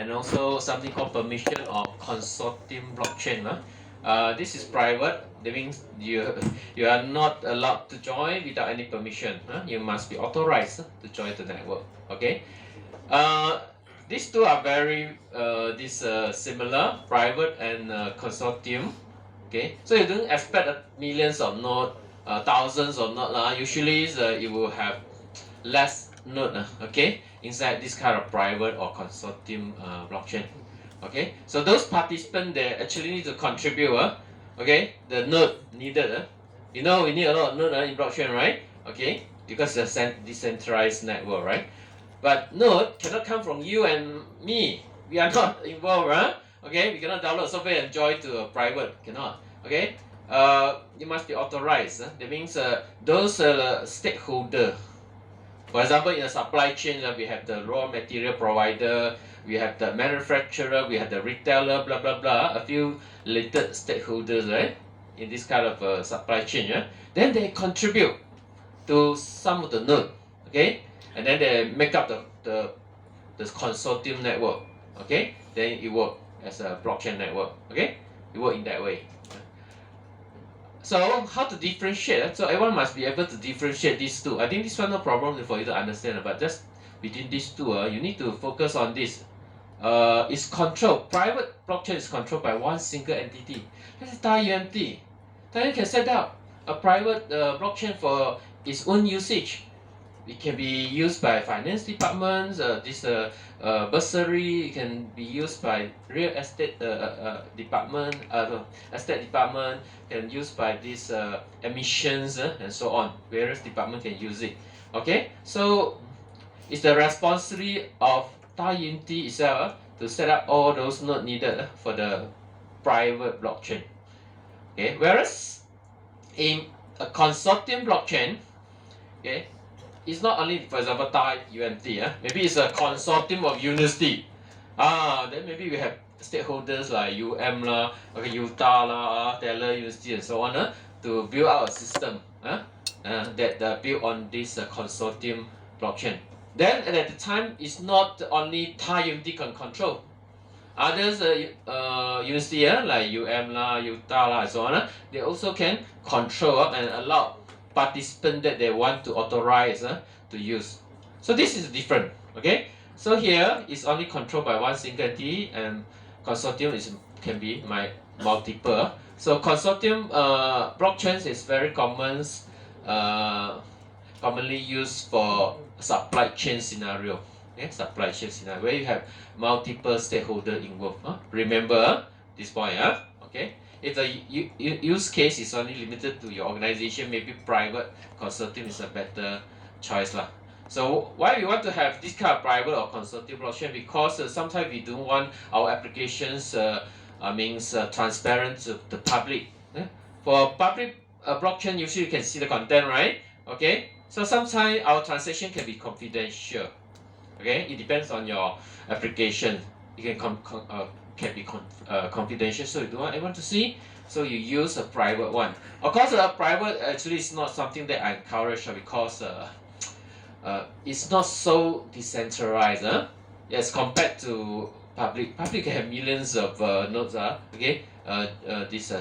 and also something called permission or consortium blockchain. This is private. That means you are not allowed to join without any permission. You must be authorized to join the network. Okay. These two are very similar, private and consortium. Okay, so you don't expect millions of nodes, thousands of nodes. Usually, you will have less node. Okay, inside this kind of private or consortium blockchain. Okay, so those participants they actually need to contribute. Okay, the node needed. You know we need a lot of node in blockchain, right? Okay, because it's a decentralized network, right? But node cannot come from you and me. We are not involved, huh? Okay, we cannot download software and join to a private. Cannot. Okay. You must be authorized. That means those stakeholder. For example, in the supply chain, we have the raw material provider, we have the manufacturer, we have the retailer, blah blah blah. A few related stakeholders, right? In this kind of supply chain, yeah. Then they contribute to some of the node. Okay. And then they make up the consortium network. Okay, then it work as a blockchain network. Okay, it work in that way. So how to differentiate? So everyone must be able to differentiate these two. I think this one no problem for you to understand, but just between these two, you need to focus on this. It's controlled. Private blockchain is controlled by one single entity. This is TAI-UMT. TAI can set up a private blockchain for its own usage. It can be used by finance departments. Bursary. It can be used by real estate department. Estate department can used by these emissions and so on. Various departments can use it. Okay, so it's the responsibility of TAI-UMT itself to set up all those nodes needed for the private blockchain. Okay, whereas in a consortium blockchain, okay, it's not only, for example, TAI-UMT. Maybe it's a consortium of university. Then maybe we have stakeholders like okay, Utah Taylor University and so on to build out a system that built on this consortium blockchain. Then at the time, it's not only TAI-UMT can control. Others university like Utah and so on, they also can control and allow participant that they want to authorize to use. So this is different. Okay, so here is only controlled by one single entity, and consortium can be multiple. So consortium blockchains is very commonly used for supply chain scenario. Okay, supply chain scenario where you have multiple stakeholder involved. Remember this point. Okay. If the use case is only limited to your organization, maybe private consortium is a better choice lah. So why we want to have this kind of private or consortium blockchain? Because sometimes we don't want our applications transparent to the public. For public blockchain, usually you can see the content, right? Okay. So sometimes our transaction can be confidential. Okay, it depends on your application. It can be confidential, so you don't want everyone to see. So you use a private one. Of course, a private actually is not something that I encourage because it's not so decentralized. As compared to public. Public can have millions of nodes. Okay,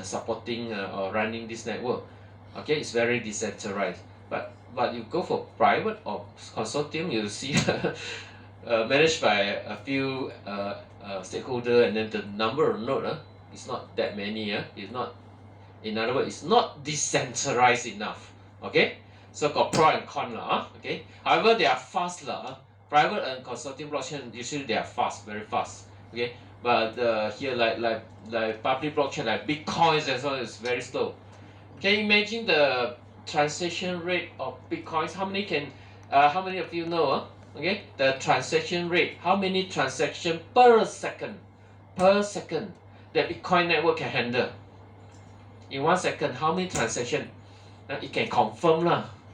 supporting or running this network. Okay, it's very decentralized. But you go for private or consortium, you see managed by a few stakeholder, and then the number of nodes is not that many. It's not, in other words, it's not decentralized enough. Okay, so got pro and con okay, however they are fast private and consortium blockchain usually they are fast, very fast. Okay, but here like public blockchain like Bitcoins and so on is very slow. Can you imagine the transaction rate of Bitcoins? How many of you know? Okay, the transaction rate, how many transactions per second that Bitcoin network can handle? In 1 second, how many transactions? It can confirm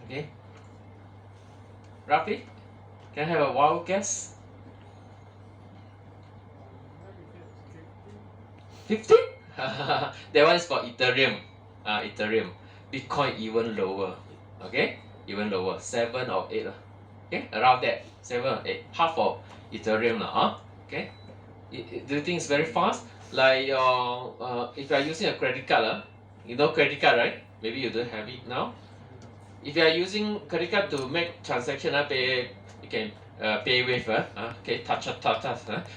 okay? Roughly? Can I have a wild guess? 50? That one is for Ethereum. Ethereum. Bitcoin even lower. Okay? Even lower. 7 or 8. Okay? Around that. 7 or 8. Half of Ethereum. Okay? Do you think it's very fast? Like if you are using a credit card, you know credit card, right? Maybe you don't have it now. If you are using credit card to make transaction, pay, you can pay with, okay, touch,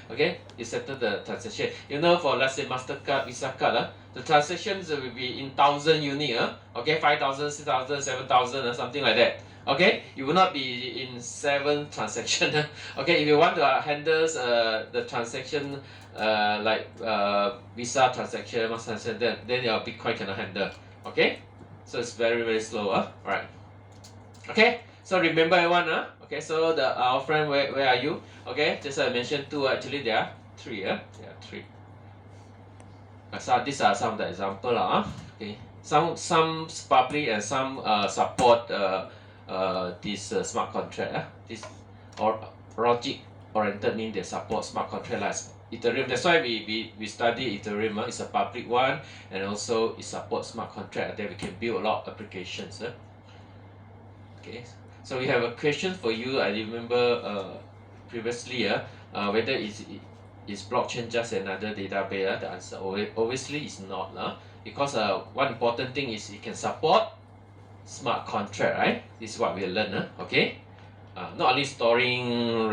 okay, you settle the transaction. You know, for let's say Mastercard, Visa card, the transactions will be in 1,000 unit, okay, 5,000, 6,000, 7,000, something like that. Okay, you will not be in 7 transaction. Okay, if you want to handle the transaction like Visa transaction, Master transaction, then your Bitcoin cannot handle. Okay, so it's very slow. Right. Okay, so remember everyone, okay, so our friend, where are you? Okay, just I mentioned 2, actually there are 3, there are 3. So these are some of the example, okay. Some public and some support this smart contract, this or logic oriented mean they support smart contract like Ethereum. That's why we study Ethereum. It's a public one, and also it supports smart contract. Then we can build a lot of applications. Okay, so we have a question for you. I remember previously, whether is blockchain just another database? The answer obviously is not, because one important thing is it can support smart contract, right? This is what we learn, okay? Not only storing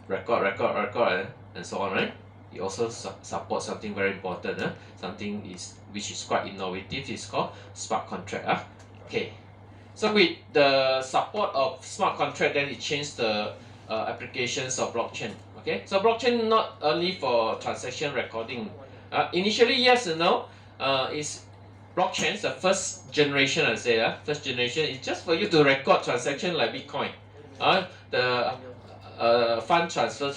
record, and so on, right? It also supports something very important, something which is quite innovative. It's called smart contract. Okay. So with the support of smart contract, then it changed the applications of blockchain. Okay, so blockchain not only for transaction recording. Initially, yes and no. Is blockchain the first generation? I say, first generation is just for you to record transaction like Bitcoin. The fund transfer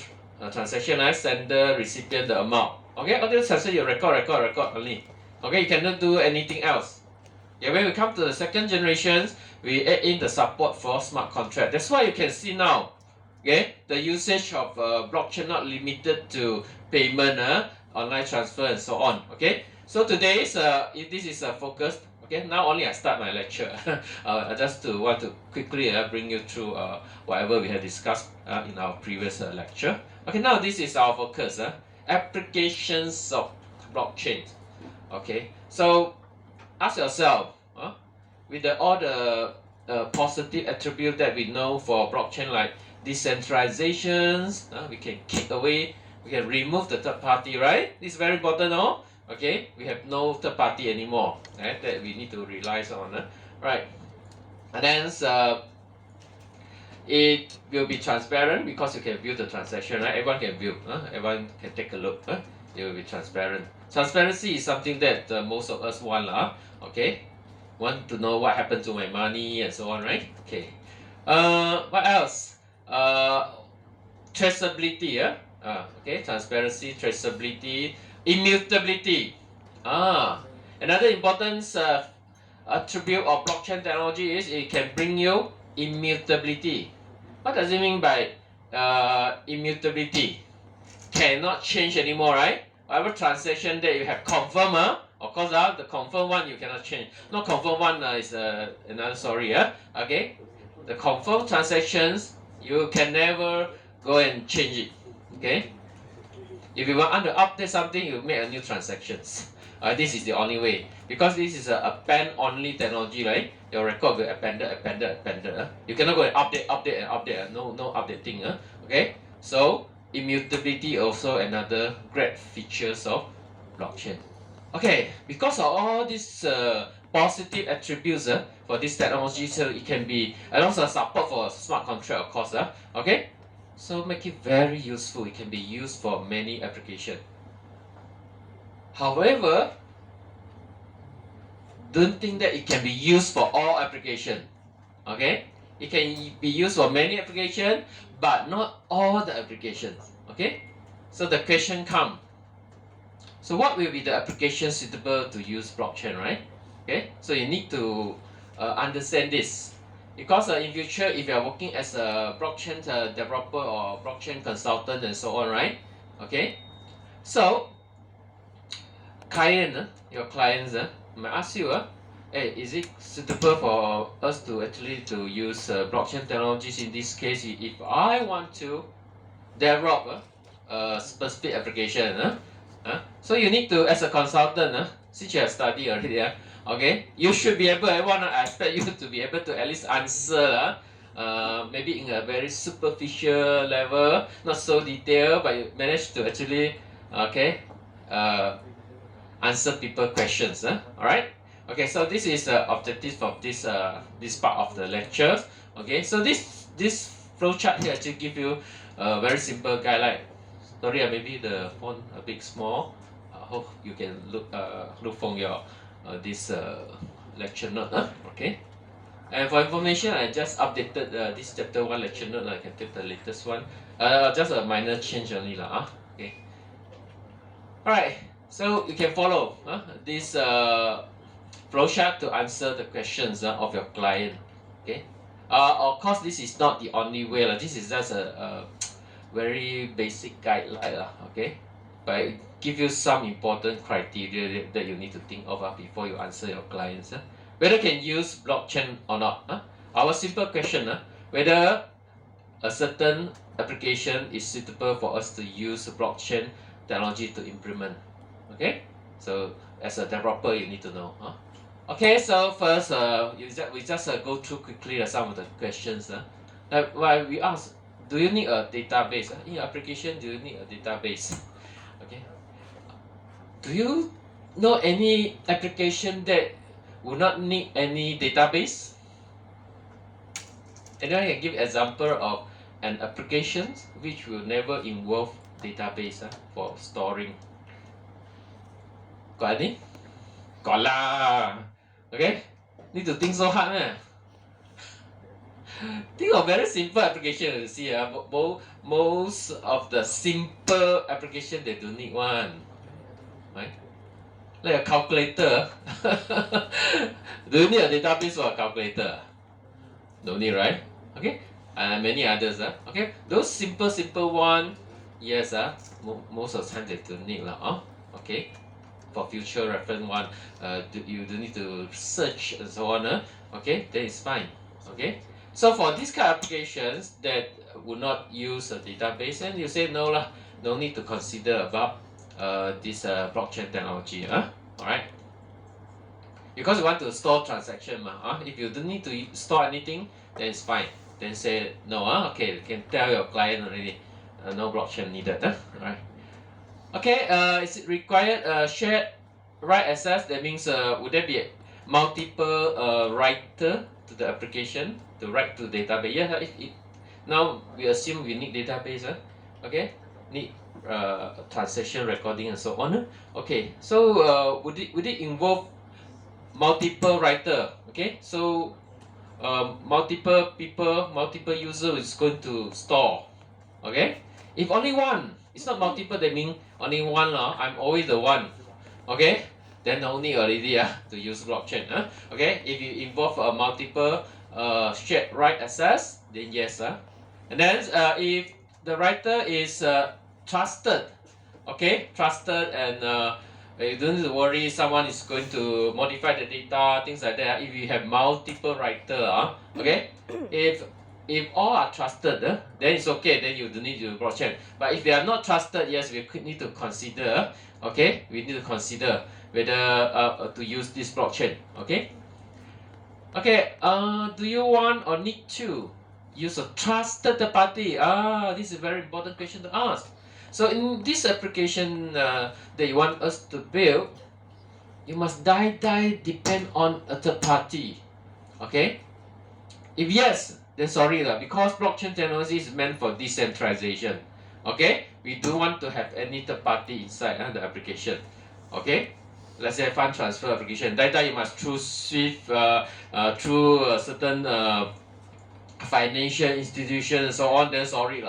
transaction, sender, recipient, the amount. Okay, all these transaction you record only. Okay, you cannot do anything else. Yeah, when we come to the second generations, we add in the support for smart contract. That's why you can see now, okay, the usage of blockchain not limited to payment, online transfer, and so on. Okay, so today's this is focused. Okay, now only I start my lecture. Just to want to quickly bring you through whatever we have discussed in our previous lecture. Okay, now this is our focus. Applications of blockchain. Okay, so ask yourself, with all the positive attributes that we know for blockchain, like decentralizations, we can kick away, we can remove the third party, right? This is very important, okay? We have no third party anymore, right? That we need to rely on, right? And then it will be transparent because you can view the transaction, right? Everyone can view, everyone can take a look, it will be transparent. Transparency is something that most of us want, okay? Want to know what happened to my money and so on, right? Okay. What else? Traceability, okay, transparency, traceability, immutability. Another important attribute of blockchain technology is it can bring you immutability. What does it mean by immutability? Cannot change anymore, right? Whatever transaction that you have confirmed, of course, the confirmed one you cannot change. Not confirmed one is another story, okay? The confirmed transactions, you can never go and change it, okay? If you want to update something, you make a new transactions. This is the only way, because this is a append-only technology, right? Your record will appended. You cannot go and update. No updating, okay? So immutability also another great features of blockchain. Okay, because of all these positive attributes for this technology, so it can be, and also support for smart contract, of course, okay? So make it very useful. It can be used for many applications. However, don't think that it can be used for all applications. Okay, it can be used for many applications, but not all the applications. Okay, so the question comes. So what will be the application suitable to use blockchain, right? Okay, so you need to understand this, because in future, if you are working as a blockchain developer or blockchain consultant and so on, right? Okay, so your clients might ask you, hey, is it suitable for us to actually to use blockchain technologies? In this case, if I want to develop specific application. So you need to, as a consultant, since you have studied already, okay, you should be able, I expect you to be able to at least answer, maybe in a very superficial level, not so detailed, but you manage to actually, okay, answer people questions. Alright? Okay, so this is the objective of this part of the lecture. Okay, so this flow chart here actually give you a very simple guideline. Sorry, maybe the font a bit small. I hope you can look from your this lecture note. Okay. And for information, I just updated this chapter 1 lecture note. I can take the latest one. Just a minor change only lah. Okay. Alright. So you can follow this flowchart to answer the questions of your client. Okay. Of course, this is not the only way. This is just a very basic guideline. Okay. But it give you some important criteria that you need to think of before you answer your clients. Whether can use blockchain or not. Our simple question, whether a certain application is suitable for us to use blockchain technology to implement. Okay, so as a developer, you need to know. Okay, so first, we just go through quickly some of the questions. Like why we ask, do you need a database? In your application, do you need a database? Okay. Do you know any application that would not need any database? And then I can give example of an application which will never involve database for storing. Got any? Got lah. Okay? Need to think so hard. Think of very simple application. You see, most of the simple application they don't need one. Right? Like a calculator. Do you need a database for a calculator? No need, right? Okay? And many others. Okay? Those simple one, yes, most of the time they don't need. Okay? For future reference one, you don't need to search and so on. Okay? Then it's fine. Okay? So for this kind of applications that would not use a database, and you say no lah, no need to consider about this blockchain technology. Alright? Because you want to store transaction. If you don't need to store anything, then it's fine. Then say no. Okay, you can tell your client already. No blockchain needed. Alright. Okay, is it required shared write access? That means would there be multiple writer to the application to write to database? Yeah, now we assume we need database. Okay, need transaction recording and so on. Okay, so would it involve multiple writer? Okay, so multiple people, multiple user is going to store. Okay, if only one, it's not multiple, that means only one. I'm always the one. Okay, then no need already to use blockchain. Okay, if you involve multiple shared write access, then yes. And then if the writer is trusted, okay, trusted, and you don't need to worry someone is going to modify the data, things like that. If you have multiple writer, okay, if all are trusted, then it's okay, then you don't need to blockchain. But if they are not trusted, yes, we need to consider, okay, we need to consider whether to use this blockchain. Okay, okay, do you want or need to use a trusted party? This is a very important question to ask. So in this application that you want us to build, you must depend on a third party. Okay? If yes, then sorry because blockchain technology is meant for decentralization. Okay? We don't want to have any third party inside the application. Okay? Let's say fund transfer application. You must through SWIFT, through a certain financial institution and so on, then sorry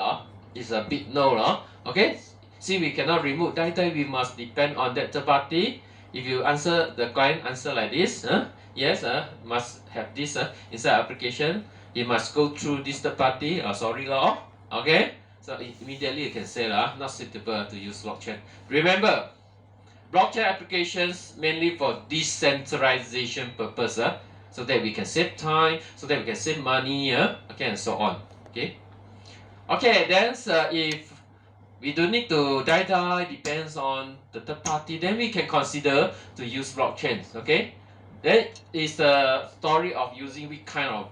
it's a big no. Okay, see, we cannot remove data. We must depend on that third party. If you answer the client answer like this, yes, must have this inside application. You must go through this third party. Sorry okay, so immediately you can say not suitable to use blockchain. Remember, blockchain applications mainly for decentralization purpose. So that we can save time, so that we can save money, okay, and so on. Okay. Okay, then if we don't need to die depends on the third party, then we can consider to use blockchains. Okay, that is the story of using which kind of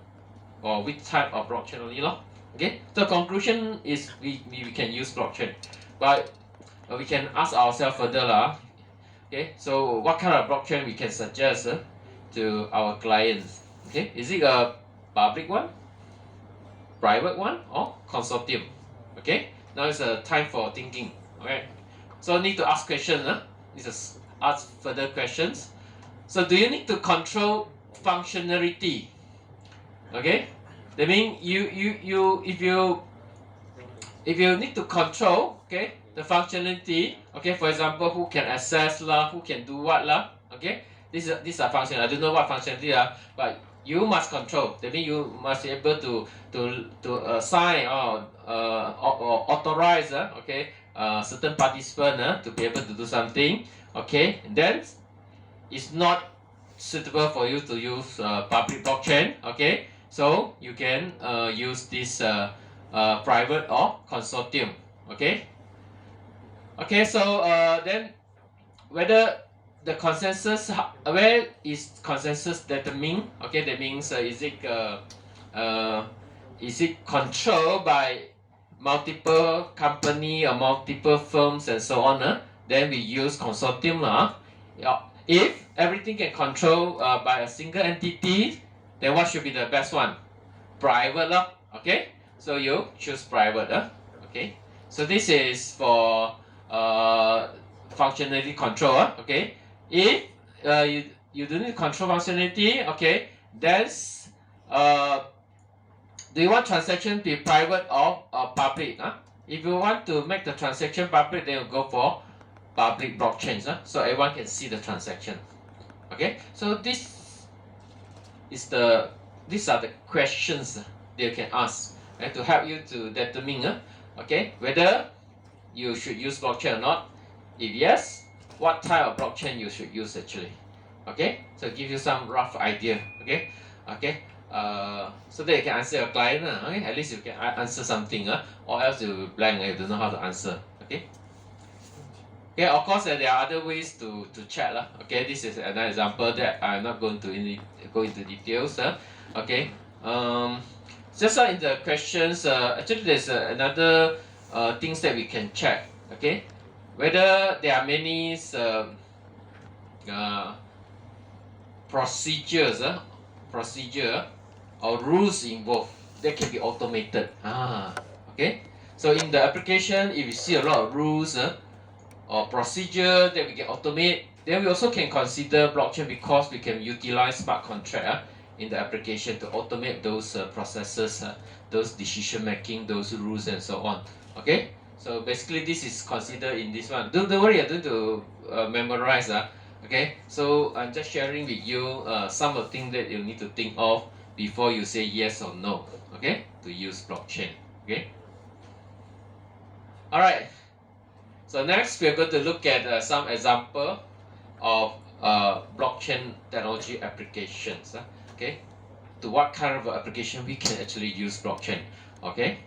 or which type of blockchain only lor. Okay, the conclusion is we can use blockchain, but we can ask ourselves further lah. Okay, so what kind of blockchain we can suggest to our clients? Okay, is it a public one, private one, or consortium? Okay, now it's a time for thinking. Okay, so need to ask questions. Need to ask further questions. So do you need to control functionality? Okay, that means if you need to control, okay, the functionality, okay, for example, who can access lah, who can do what lah, okay, these are function. I don't know what functionality lah, but you must control. That means you must be able to assign or authorize, okay, certain participant to be able to do something, okay, and then it's not suitable for you to use public blockchain, okay, so you can use this private or consortium. Okay, so then whether the consensus, where is consensus determined? Okay, that means is it controlled by multiple company or multiple firms and so on? Then we use consortium lah. If everything can control by a single entity, then what should be the best one? Private lah. Okay, so you choose private. Okay, so this is for functionality control. Okay, if you don't need control functionality, okay, that's do you want transaction to be private or public? If you want to make the transaction public, then you go for public blockchains, so everyone can see the transaction. Okay, so these are the questions you can ask to help you to determine okay, whether you should use blockchain or not. If yes, what type of blockchain you should use actually. Okay, so give you some rough idea. Okay, so that you can answer your client. Okay, at least you can answer something, or else you blank, you don't know how to answer. Okay. Okay, of course there are other ways to check lah. Okay, this is another example that I'm not going to go into details. Okay, just in the questions, actually there's another things that we can check. Okay, whether there are many procedure or rules involved that can be automated. Okay, so in the application, if you see a lot of rules or procedure that we can automate, then we also can consider blockchain because we can utilize smart contract in the application to automate those processes, those decision making, those rules and so on. Okay, so basically this is considered in this one. Don't worry, I don't to memorize. Okay, so I'm just sharing with you some of the things that you need to think of before you say yes or no. Okay, to use blockchain. Okay. All right. So next, we're going to look at some example of blockchain technology applications. Okay, to what kind of application we can actually use blockchain. Okay.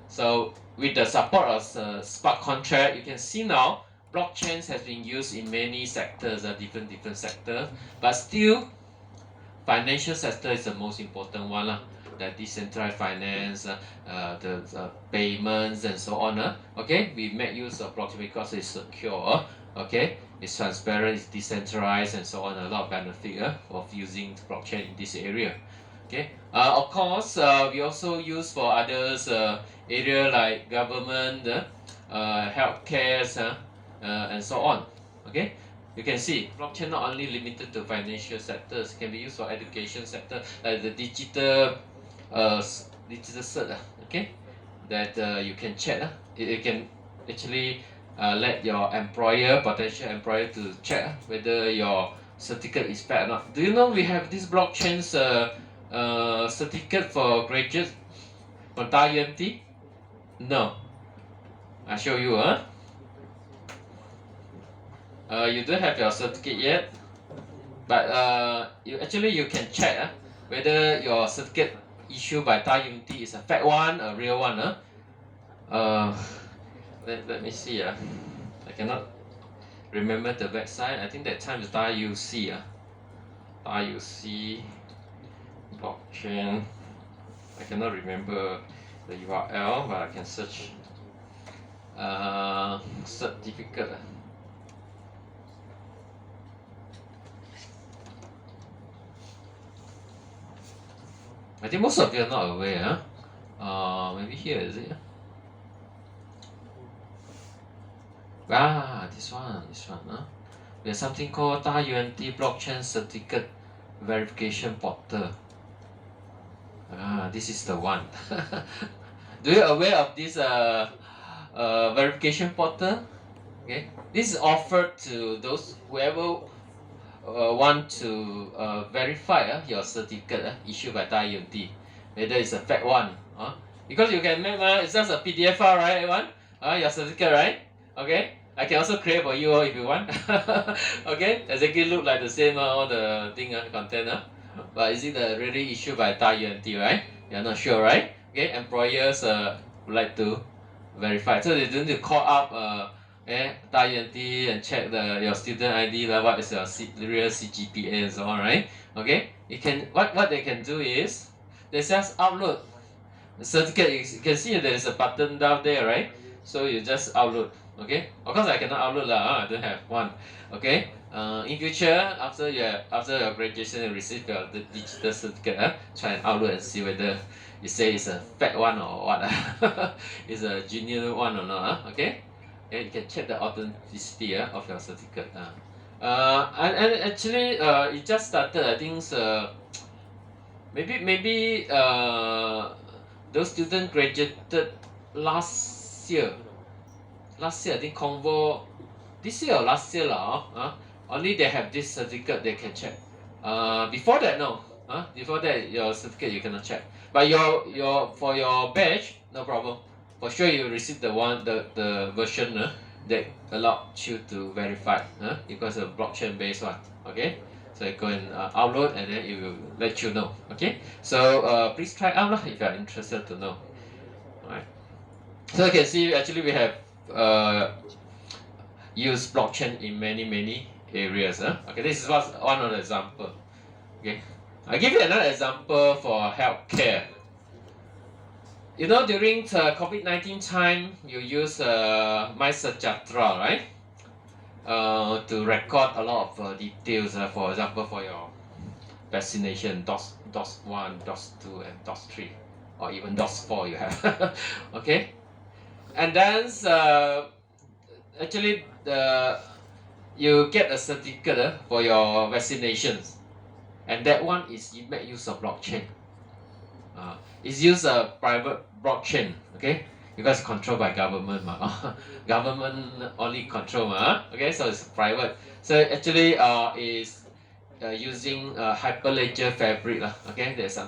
So with the support of smart contract, you can see now blockchains has been used in many sectors, different sectors, but still, financial sector is the most important one lah. The decentralized finance, the payments and so on. Okay, we make use of blockchain because it's secure. Okay, it's transparent, it's decentralized and so on. A lot of benefit of using blockchain in this area. Okay, of course, we also use for others area like government, healthcare, and so on. Okay, you can see blockchain not only limited to financial sectors, can be used for education sector, like the digital cert, okay, that you can check. You can actually let your potential employer to check whether your certificate is valid or not. Do you know we have this blockchain certificate for graduates from UMT? No, I show you. You don't have your certificate yet, but you can check whether your certificate issued by UMT is a fake one, a real one. Uh, let me see. I cannot remember the website. I think that time is DAUC. DAUC blockchain. I cannot remember the URL, but I can search. Certificate. I think most of you are not aware. Maybe here is it? This one. There's something called DAUNT Blockchain Certificate Verification Portal. This is the one. Do you aware of this verification portal? Okay, this is offered to those whoever want to verify your certificate issued by DAUNT, whether it's a fact one. Because you can make it's just a PDF file, right, everyone? Your certificate, right? Okay, I can also create for you if you want. Okay, exactly look like the same all the thing content. But is it really issued by DAUNT, right? You're not sure, right? Okay, employers would like to verify, so they don't need to call up DAUNT and check your student ID, what is your real CGPA and so on, right? Okay, you can what they can do is they just upload the certificate. You can see there is a button down there, right? So you just upload. Okay, of course I cannot upload I don't have one. Okay, in future after your graduation you receive your digital certificate, try and upload and see whether you say it's a fat one or what. It's a junior one or not. Okay, and you can check the authenticity of your certificate. And actually it just started. I think maybe those students graduated last year. I think Convo this year or last year only they have this certificate they can check. Before that no. Before that your certificate you cannot check. But for your batch no problem. For sure you receive the version that allowed you to verify because of blockchain based one. Okay. So you go and upload and then it will let you know. Okay. So please try out if you are interested to know. Alright. So you can see actually we have use blockchain in many areas. Okay, this is one of the example. Okay, I give you another example for healthcare. You know, during the COVID-19 time, you use MySejahtera, right? To record a lot of details. For example, for your vaccination, DOS 1, DOS 2, and DOS 3, or even DOS 4 you have. Okay, and then actually you get a certificate for your vaccinations, and that one is you make use of blockchain. It's used a private blockchain, okay, because controlled by government. Government only control. Okay, so it's private. So actually is using Hyperledger Fabric. Okay, there's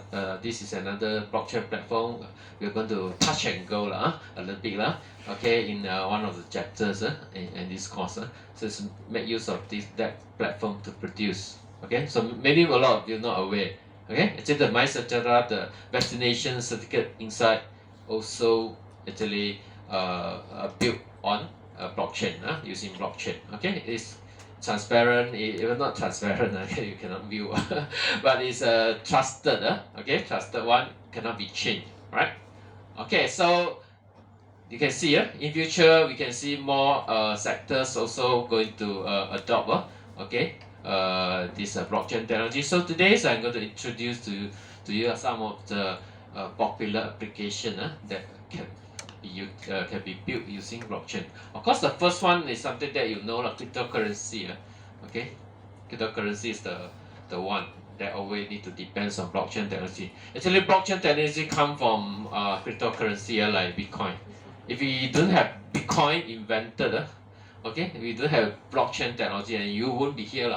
this is another blockchain platform. We're going to touch and go a little bit okay, in one of the chapters in this course. So it's make use of that platform to produce. Okay, so maybe a lot of you not aware. Okay, actually the MySejahtera, the vaccination certificate inside also actually built on blockchain, using blockchain. Okay, it's transparent, even not transparent, you cannot view, but it's trusted. Okay, trusted one, cannot be changed, right? Okay, so you can see in future we can see more sectors also going to adopt this blockchain technology. So today I'm going to introduce to you some of the popular application that can be built using blockchain. Of course, the first one is something that you know, cryptocurrency. Okay, cryptocurrency is the one that always need to depends on blockchain technology. Actually, blockchain technology come from cryptocurrency like Bitcoin. If we don't have Bitcoin invented, okay, we don't have blockchain technology, and you won't be here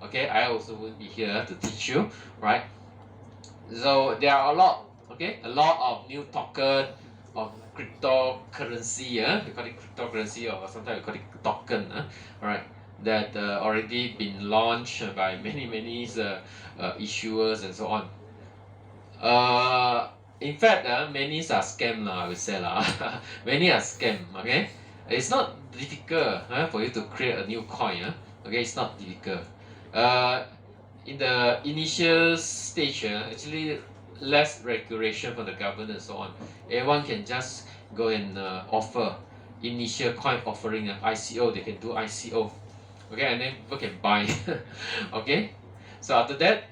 okay, I also won't be here to teach you, right? So there are a lot of new token of cryptocurrency. We call it cryptocurrency, or sometimes we call it token. Right, that already been launched by many issuers and so on. in fact, many are scam I would say many are scam. Okay, it's not difficult for you to create a new coin. Okay, it's not difficult. In the initial stage, actually less regulation from the government and so on. Everyone can just go and offer initial coin offering, ICO. They can do ICO. Okay, and then people can buy. Okay. So after that,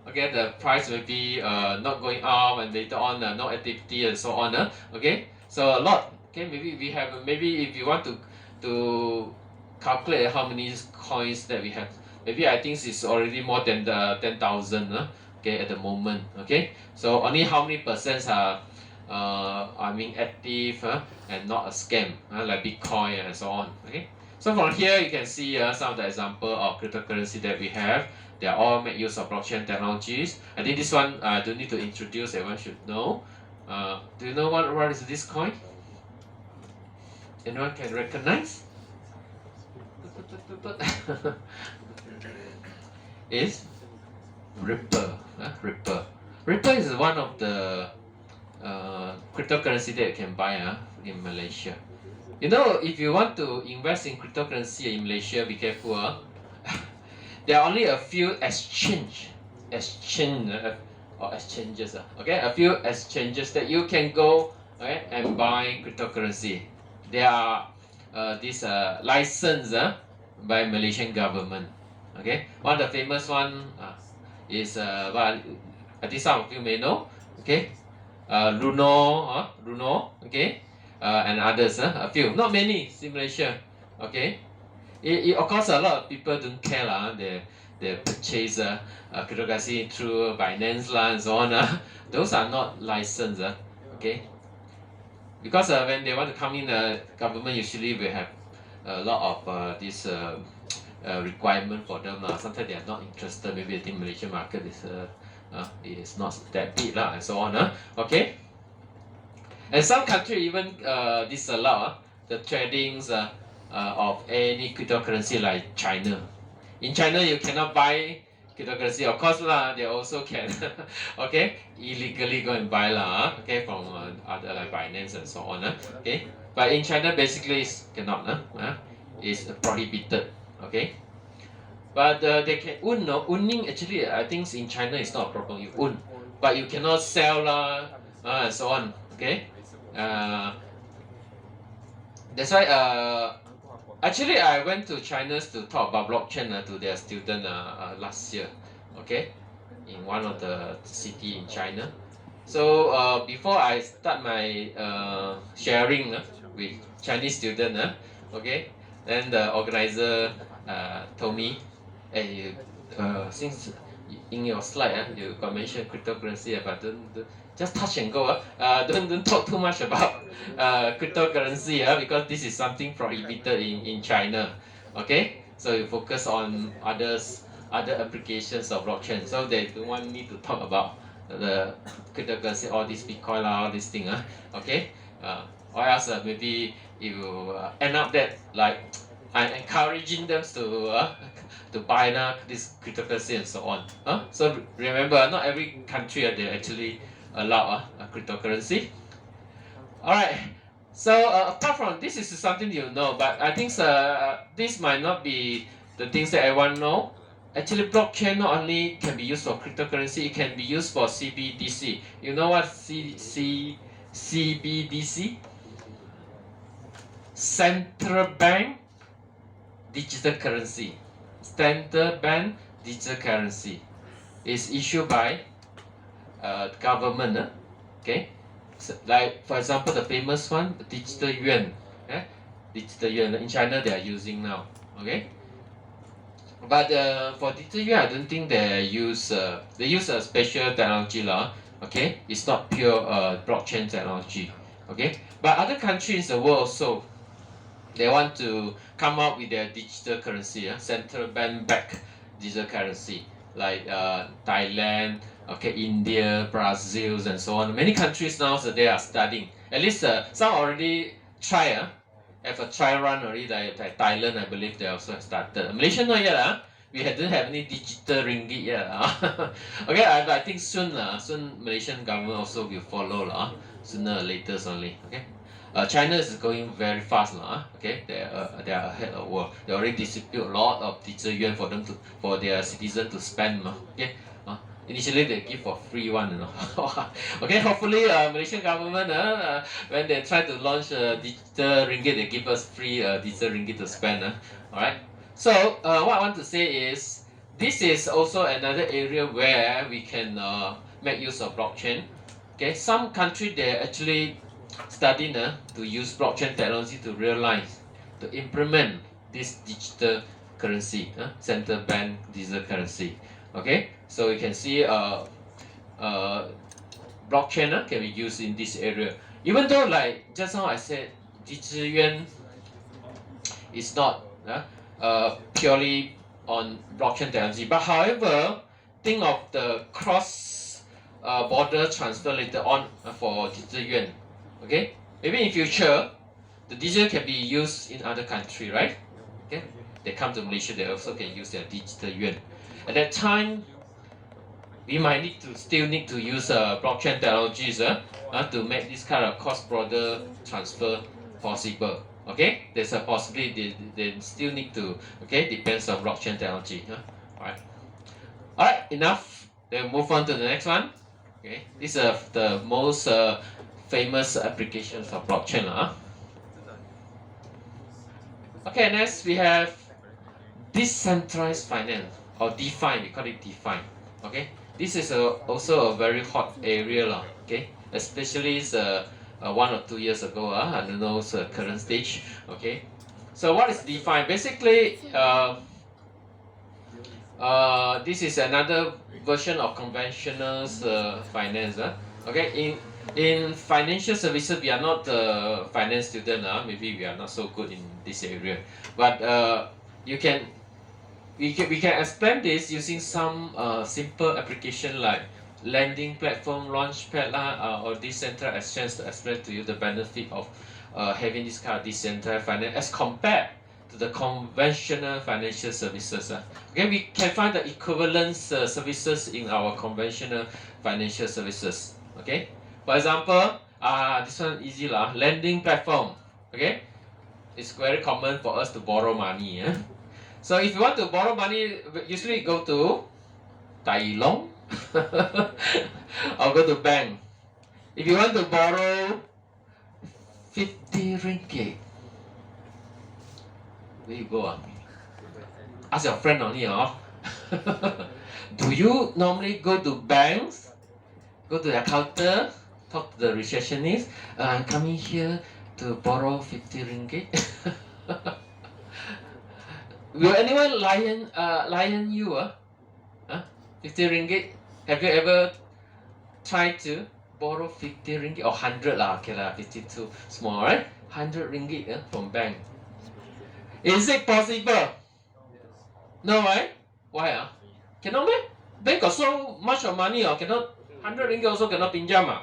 okay, the price will be not going up, and later on no activity and so on. Okay, so a lot. Okay, maybe we have maybe if you want to calculate how many coins that we have, maybe I think it's already more than the 10,000. Okay, at the moment. Okay, so only how many percent are I mean active and not a scam like Bitcoin and so on. Okay. So from here you can see some of the example of cryptocurrency that we have. They are all make use of blockchain technologies. I think this one I don't need to introduce. Everyone should know. Do you know what is this coin? Anyone can recognize? Is Ripple. Ripple. Ripple is one of the cryptocurrency that you can buy in Malaysia. You know, if you want to invest in cryptocurrency in Malaysia, be careful. There are only a few exchanges. Okay, a few exchanges that you can go and buy cryptocurrency. They are this licensed by Malaysian government. Okay, one of the famous one is well, I think some of you may know. Okay, Luno, okay, and others, a few, not many in Malaysia. Okay, of course a lot of people don't care they purchase cryptocurrency through Binance and so on. Those are not licensed. Okay, because when they want to come in, government usually will have a lot of this requirement for them. Sometimes they are not interested. Maybe I think Malaysian market is not that big and so on. Okay, and some country even disallow the tradings of any cryptocurrency like China. In China, you cannot buy cryptocurrency. Of course they also can okay, illegally go and buy okay, from other like Binance and so on. Okay, but in China basically cannot. It's prohibited. Okay, but they can own. Owning actually I think in China is not a problem. You own, but you cannot sell and so on. Okay, that's why actually I went to China to talk about blockchain to their student last year. Okay, in one of the city in China. So before I start my sharing with Chinese student, okay, then the organizer told me, hey, since in your slide you got mentioned cryptocurrency, but don't just touch and go. Don't talk too much about cryptocurrency because this is something prohibited in China. Okay, so you focus on other applications of blockchain. So they don't want me to talk about the cryptocurrency, all this Bitcoin all this thing. Okay, or else maybe you end up that like I'm encouraging them to buy this cryptocurrency and so on. So remember, not every country they actually allow cryptocurrency. All right. So apart from this is something you know, but I think this might not be the things that everyone know. Actually, blockchain not only can be used for cryptocurrency, it can be used for CBDC. You know what CBDC? Central Bank Digital Currency. Central Bank Digital Currency is issued by government. Okay, so, like for example, the famous one, digital yuan. Digital yuan in China they are using now. Okay, but for digital yuan, I don't think they use a special technology Okay, it's not pure blockchain technology. Okay, but other countries in the world also they want to come up with their digital currency, central bank backed digital currency, like Thailand, okay, India, Brazil, and so on. Many countries now they are studying. At least some already try. Have a trial run already. Like Thailand, I believe they also have started. Malaysia not yet. we didn't have any digital ringgit yet. Okay, I think soon Malaysian government also will follow sooner or later only. Okay. China is going very fast okay, they are ahead of the world. They already distribute a lot of digital yuan for their citizens to spend okay. Initially they give for free one. Okay, hopefully Malaysian government when they try to launch digital ringgit, they give us free digital ringgit to spend. All right. So what I want to say is this is also another area where we can make use of blockchain. Okay, some country they actually studying to use blockchain technology to realize, to implement this digital currency, central bank digital currency. Okay, so you can see blockchain can be used in this area. Even though like just now I said, digital yuan is not purely on blockchain technology, but however, think of the cross border transfer later on for digital yuan. Okay, maybe in future the digital can be used in other country, right? Okay, they come to Malaysia, they also can use their digital yuan. At that time, we might still need to use blockchain technologies to make this kind of cross-border transfer possible. Okay, there's a possibility they still need to. Okay, depends on blockchain technology. Alright, enough. Then move on to the next one. Okay, these are the most famous applications of blockchain. Okay, next we have decentralized finance or DeFi. We call it DeFi. Okay, this is also a very hot area, okay, especially 1 or 2 years ago. I don't know the current stage. Okay, so what is DeFi? Basically, this is another version of conventional finance. Okay, in financial services, we are not finance student. Maybe we are not so good in this area, but we can explain this using some simple application like lending platform, launchpad or decentralized exchange to explain to you the benefit of having this kind of decentralized finance as compared to the conventional financial services. Okay, we can find the equivalent services in our conventional financial services. Okay, for example, this one easy lending platform. Okay, it's very common for us to borrow money. So if you want to borrow money, usually go to Tai Long or go to bank. If you want to borrow 50 ringgit, where you go? Ask your friend only. Do you normally go to banks, go to the counter, talk to the receptionist, I'm coming here to borrow 50 ringgit? Will anyone lion you? 50 ringgit? Have you ever tried to borrow 50 ringgit or 100 Okay 52 small, right? 100 ringgit from bank. Is it possible? No, right? Why? Cannot, man? Bank got so much of money, cannot 100 ringgit also cannot pinjam.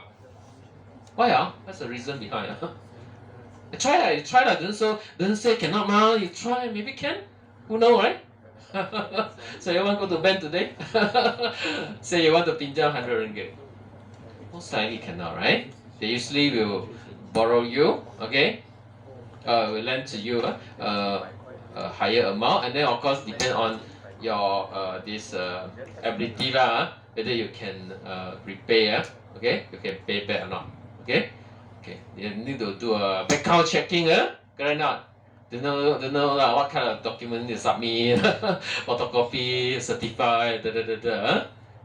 Why? That's the reason behind. Try lah. Don't say cannot ma. You try, maybe can. Who know, right? So you want to go to bank today? Say you want to pinjam 100 ringgit. Most likely cannot, right? They usually will borrow you, okay? Will lend to you a higher amount, and then of course depend on your this ability whether you can repay, okay? You can pay back or not, okay? Okay, you need to do a background checking, correct or not? Don't know what kind of document you submit, photocopy, certify,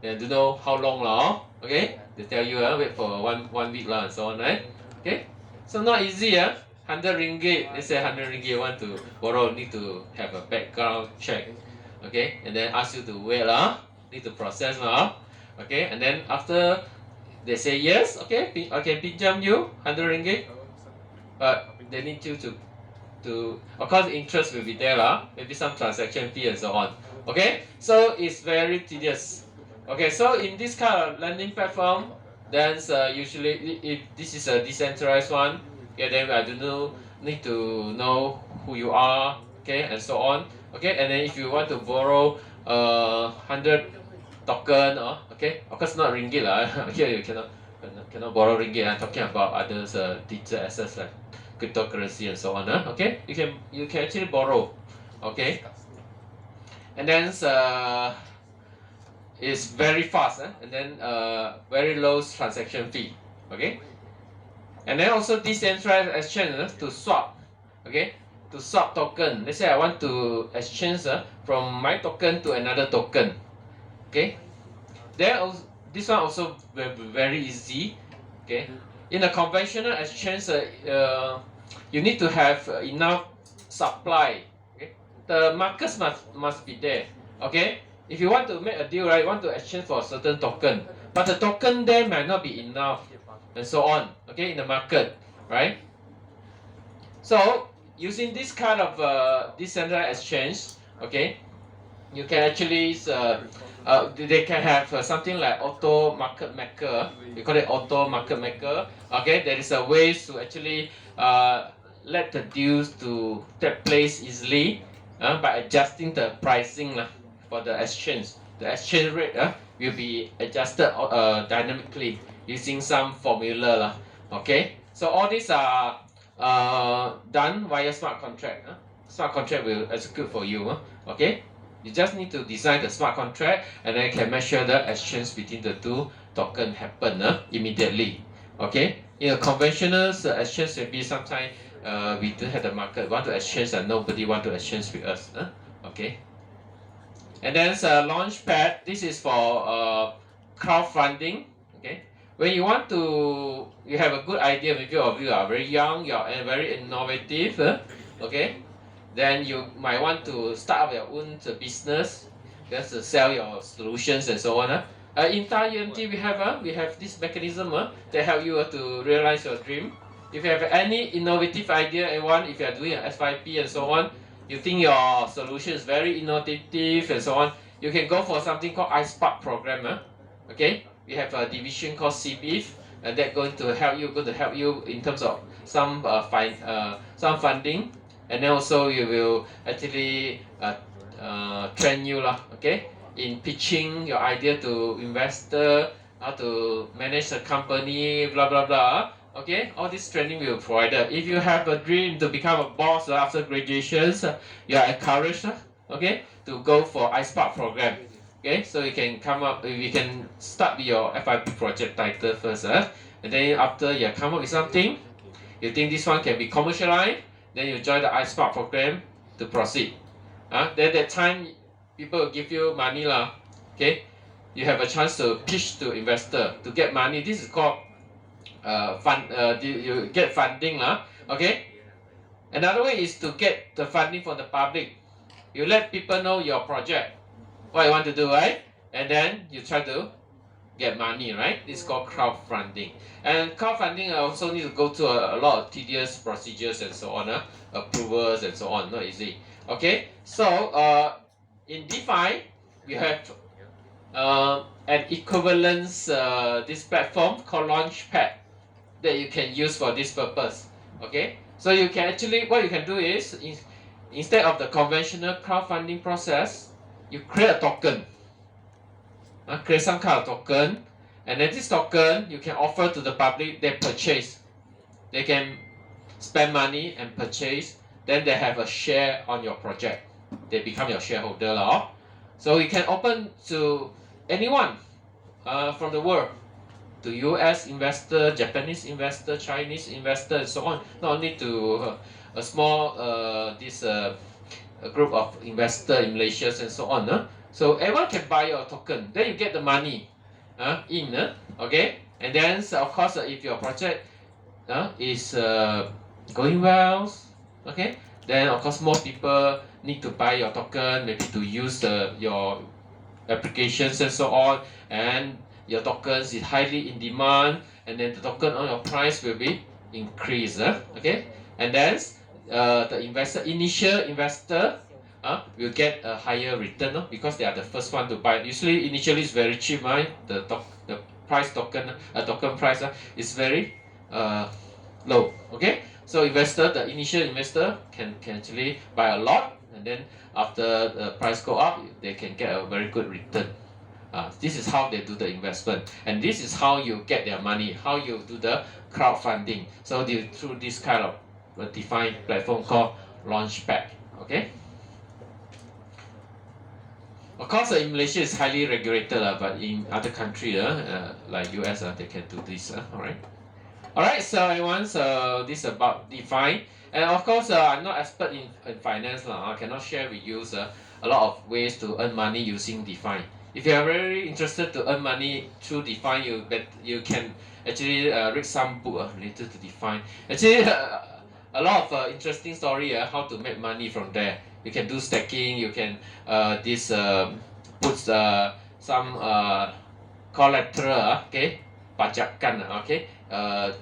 and don't know how long okay? They tell you wait for one week and so on, right? Okay, so not easy 100 ringgit. Let's say 100 ringgit you want to borrow, need to have a background check, okay? And then ask you to wait need to process okay? And then after they say yes, okay, I can pinjam you 100 ringgit, but they need you to of course interest will be there maybe some transaction fee and so on, okay? So it's very tedious. Okay, so in this kind of lending platform, then usually if this is a decentralized one, then I don't know, need to know who you are, okay, and so on, okay. And then if you want to borrow 100 token, okay, of course not ringgit lah. Here you cannot borrow ringgit. I'm talking about others digital assets like cryptocurrency and so on. Okay, you can actually borrow, okay, and then it's very fast, and then very low transaction fee, okay. And then also decentralized exchange to swap, okay, to swap token. Let's say I want to exchange from my token to another token, okay. This one also very easy, okay. In a conventional exchange, you need to have enough supply, okay. The markets must be there, okay. If you want to make a deal, right, you want to exchange for a certain token, but the token there might not be enough, and so on, okay, in the market, right? So using this kind of decentralized exchange, okay, you can actually they can have something like auto market maker. We call it auto market maker. Okay, there is a way to actually let the deals to take place easily by adjusting the pricing for the exchange. The exchange rate will be adjusted dynamically using some formula. Okay, so all these are done via smart contract. Smart contract will execute for you. Okay. You just need to design the smart contract, and then you can make sure the exchange between the two tokens happen immediately. Okay. In a conventional exchange, maybe sometimes we don't have the market want to exchange and nobody want to exchange with us. Okay. And then launchpad. This is for crowdfunding. Okay. When you want to, you have a good idea. Maybe of you are very young, you are very innovative. Okay. Then you might want to start up your own business, just to sell your solutions and so on. In Thai UMT, we have this mechanism that help you to realize your dream. If you have any innovative idea, if you are doing an S5P and so on, you think your solution is very innovative and so on, you can go for something called iSpark program. Okay, we have a division called CBIF, and that's going to help you in terms of some funding. And then also you will actually train you okay, in pitching your idea to investor, how to manage the company, blah blah blah. Okay, all this training will be provided. If you have a dream to become a boss after graduations, you are encouraged, okay, to go for iSpark program. Okay, so you can start with your FIP project title first, and then after you come up with something, you think this one can be commercialized. Then you join the iSpark program to proceed. Then that time, people will give you money okay, you have a chance to pitch to investor to get money. This is called you get funding okay. Another way is to get the funding from the public. You let people know your project, what you want to do, right? And then you try to get money, right? This is called crowdfunding. And crowdfunding also need to go through a lot of tedious procedures and so on, approvals and so on, not easy. Okay, so in DeFi, we have an equivalence, this platform called Launchpad that you can use for this purpose. Okay, so you can actually, what you can do is, instead of the conventional crowdfunding process, you create a token. Create some kind of token, and then this token you can offer to the public. They purchase, they can spend money and purchase, then they have a share on your project. They become your shareholder So you can open to anyone from the world, to US investor, Japanese investor, Chinese investor, and so on. Not only to a small a group of investor in Malaysia and so on. So everyone can buy your token. Then you get the money okay. And then of course, if your project is going well, okay, then of course more people need to buy your token, maybe to use your applications and so on, and your tokens is highly in demand, and then the token on your price will be increased. Okay, and then the initial investor will get a higher return because they are the first one to buy. Usually, initially it's very cheap, right? The token price is very low. Okay, So the initial investor can actually buy a lot, and then after the price go up, they can get a very good return. This is how they do the investment, and this is how you get their money, how you do the crowdfunding. So through this kind of defined platform called Launchpad. Okay. Of course, in Malaysia is highly regulated, but in other countries, like US, they can do this. All right. All right. So everyone, so this is about DeFi, and of course, I'm not expert in finance, I cannot share with you a lot of ways to earn money using DeFi. If you are very interested to earn money through DeFi, you can actually read some book related to DeFi. Actually, a lot of interesting story how to make money from there. You can do stacking. You can put some collateral, okay, pajakan, okay,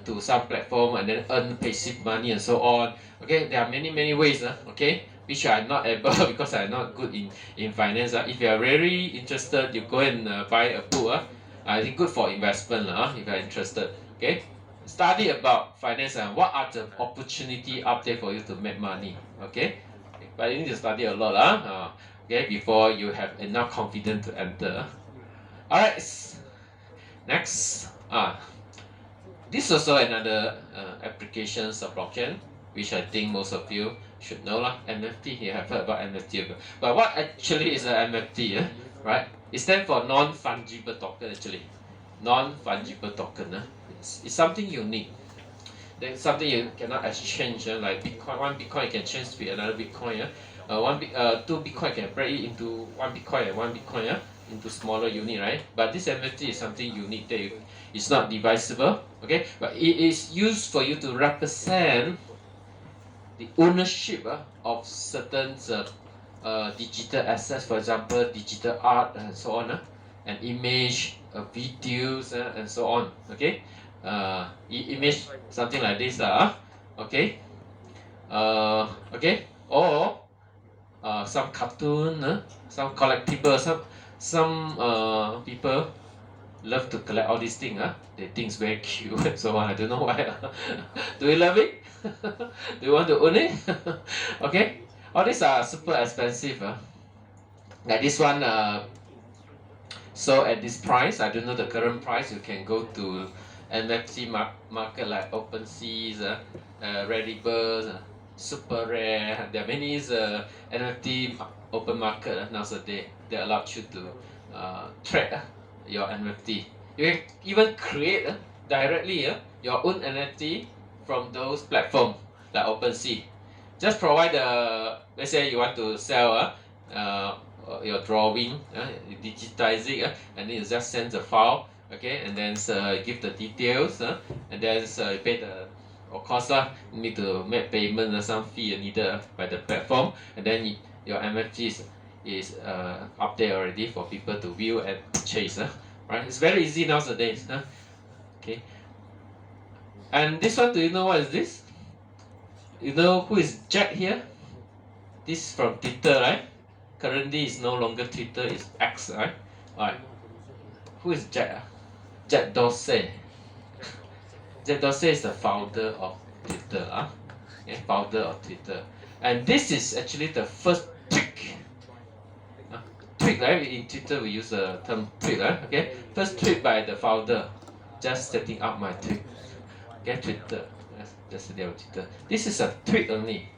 to some platform and then earn passive money and so on. Okay, there are many ways, okay, which I'm not able because I'm not good in finance. If you are really interested, you go and buy a book. I think good for investment, if you are interested. Okay, study about finance and what are the opportunity out there for you to make money. Okay, but you need to study a lot, okay, before you have enough confidence to enter. All right, next. This is also another applications of blockchain, which I think most of you should know lah. NFT, you have heard about NFT. But what actually is an NFT? Right? It stands for non-fungible token actually. Non-fungible token. It's something unique. Then something you cannot exchange, like Bitcoin. One Bitcoin you can change to another Bitcoin. Two Bitcoin can break it into one Bitcoin and one Bitcoin into smaller unit, right? But this NFT is something unique that it's not divisible, okay? But it is used for you to represent the ownership of certain digital assets, for example, digital art and so on, an image, videos and so on, okay? Image something like this, okay? Okay, or some cartoon, some collectible, some people love to collect all these things. They think it's very cute and so on. I don't know why. Do you love it? Do you want to own it? Okay, all these are super expensive. Like this one, so at this price, I don't know the current price. You can go to NFT market like OpenSea, Rarible, Super Rare. There are many NFT open market nowadays. They allow you to trade your NFT. You can even create directly your own NFT from those platforms like OpenSea. Just provide let's say you want to sell your drawing, you digitize it, and then you just send the file, okay, and then give the details, and then you pay the, of course you need to make payment, some fee needed by the platform, and then your NFT is up there already for people to view and purchase, right? It's very easy nowadays, okay. And this one, do you know what is this? You know who is Jack here? This is from Twitter, right? Currently it's no longer Twitter, it's X, right? Alright. Who is Jack? Jack Dorsey. Jack Dorsey is the founder of Twitter, okay? Founder of Twitter. And this is actually the first tweet. Tweet, right? In Twitter we use the term tweet, right? Okay? First tweet by the founder. Just setting up my tweet. Okay, Twitter. Just the Twitter. This is a tweet only.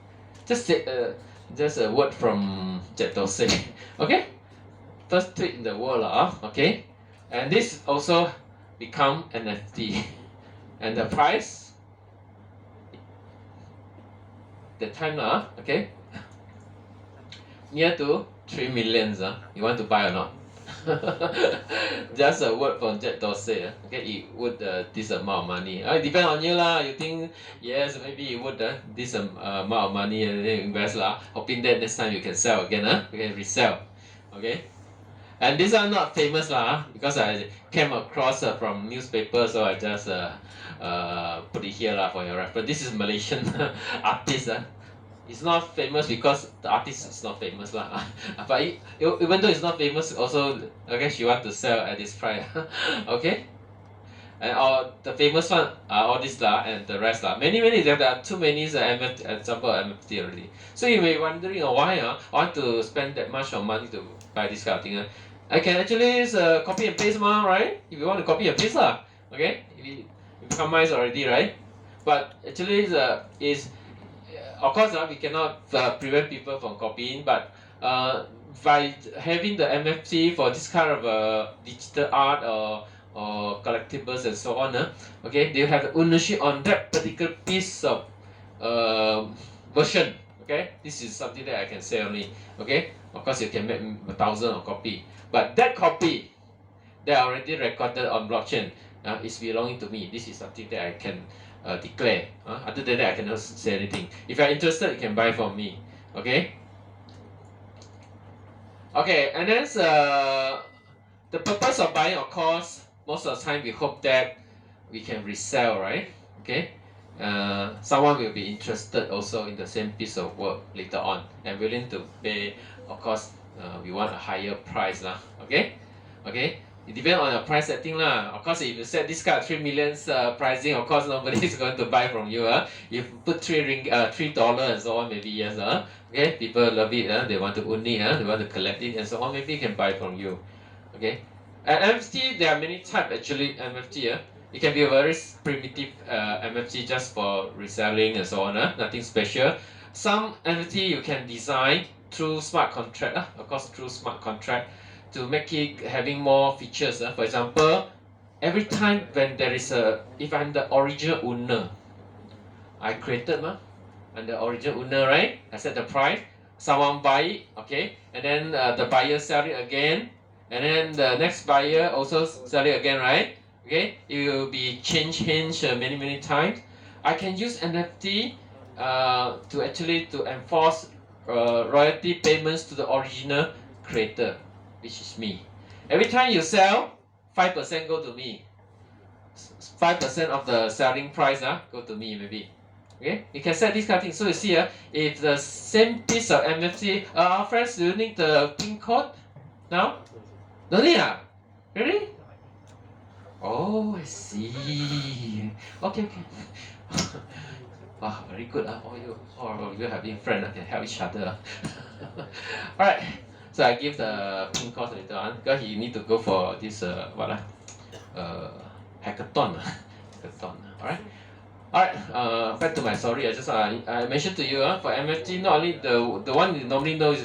Just a word from Jack Dorsey. Okay? First tweet in the world, okay? And this also become NFT. And the price, the time, okay? Near to 3 million. You want to buy or not? Just a word from Jack Dorsey. Okay, it would this amount of money. It depends on you lah. You think yes, maybe it would this amount of money and then invest lah. Hoping that next time you can sell again. You can resell. Okay. And these are not famous lah, because I came across from newspaper, so I just put it here lah for your reference. This is Malaysian artist. It's not famous because the artist is not famous lah. But even though it's not famous, also okay, she want to sell at this price. Okay. and all the famous one are all these lah, and the rest lah. Many there are too many MFT, example of MFT already. So you may be wondering why I want to spend that much of money to buy this kind of thing. I can actually use copy and paste right? If you want to copy and paste lah, okay? If you customize already, right? But actually is of course we cannot prevent people from copying, but by having the MFT for this kind of digital art or collectibles and so on, okay, they have ownership on that particular piece of version. Okay, this is something that I can say only. Okay, of course you can make 1,000 of copy, but that copy they are already recorded on blockchain is belonging to me. This is something that I can declare. Other than that, I cannot say anything. If you are interested, you can buy from me. Okay. Okay, and then the purpose of buying, of course, most of the time we hope that we can resell, right? Okay. Someone will be interested also in the same piece of work later on and willing to pay. Of course, we want a higher price lah. Okay. Okay. It depends on your price setting lah. Of course, if you set this kind of 3 million pricing, of course nobody is going to buy from you. If you put $3 and so on, maybe yes. Okay, people love it. They want to own it. They want to collect it and so on. Maybe can buy from you. Okay. MFT, there are many types actually. MFT. It can be a very primitive MFT just for reselling and so on. Nothing special. Some MFT you can design through smart contract. Of course, through smart contract, to make it having more features. For example, every time when there is if I'm the original owner, I created I'm the original owner, right? I set the price, someone buy it, okay, and then the buyer sell it again, and then the next buyer also sell it again, right? Okay, it will be change hands many times. I can use NFT to actually to enforce royalty payments to the original creator, which is me. Every time you sell, 5% go to me. 5% of the selling price go to me maybe. Okay, you can set this kind of thing. So you see, if the same piece of NFT, our friends, do you need the pin code now? No need Really? Oh, I see. Okay. Wow, very good. All you having friends can help each other. Alright. So I give the pin course later on because you need to go for this hackathon. Alright. Back to my story. I mentioned to you for MFT, not only the one you normally know is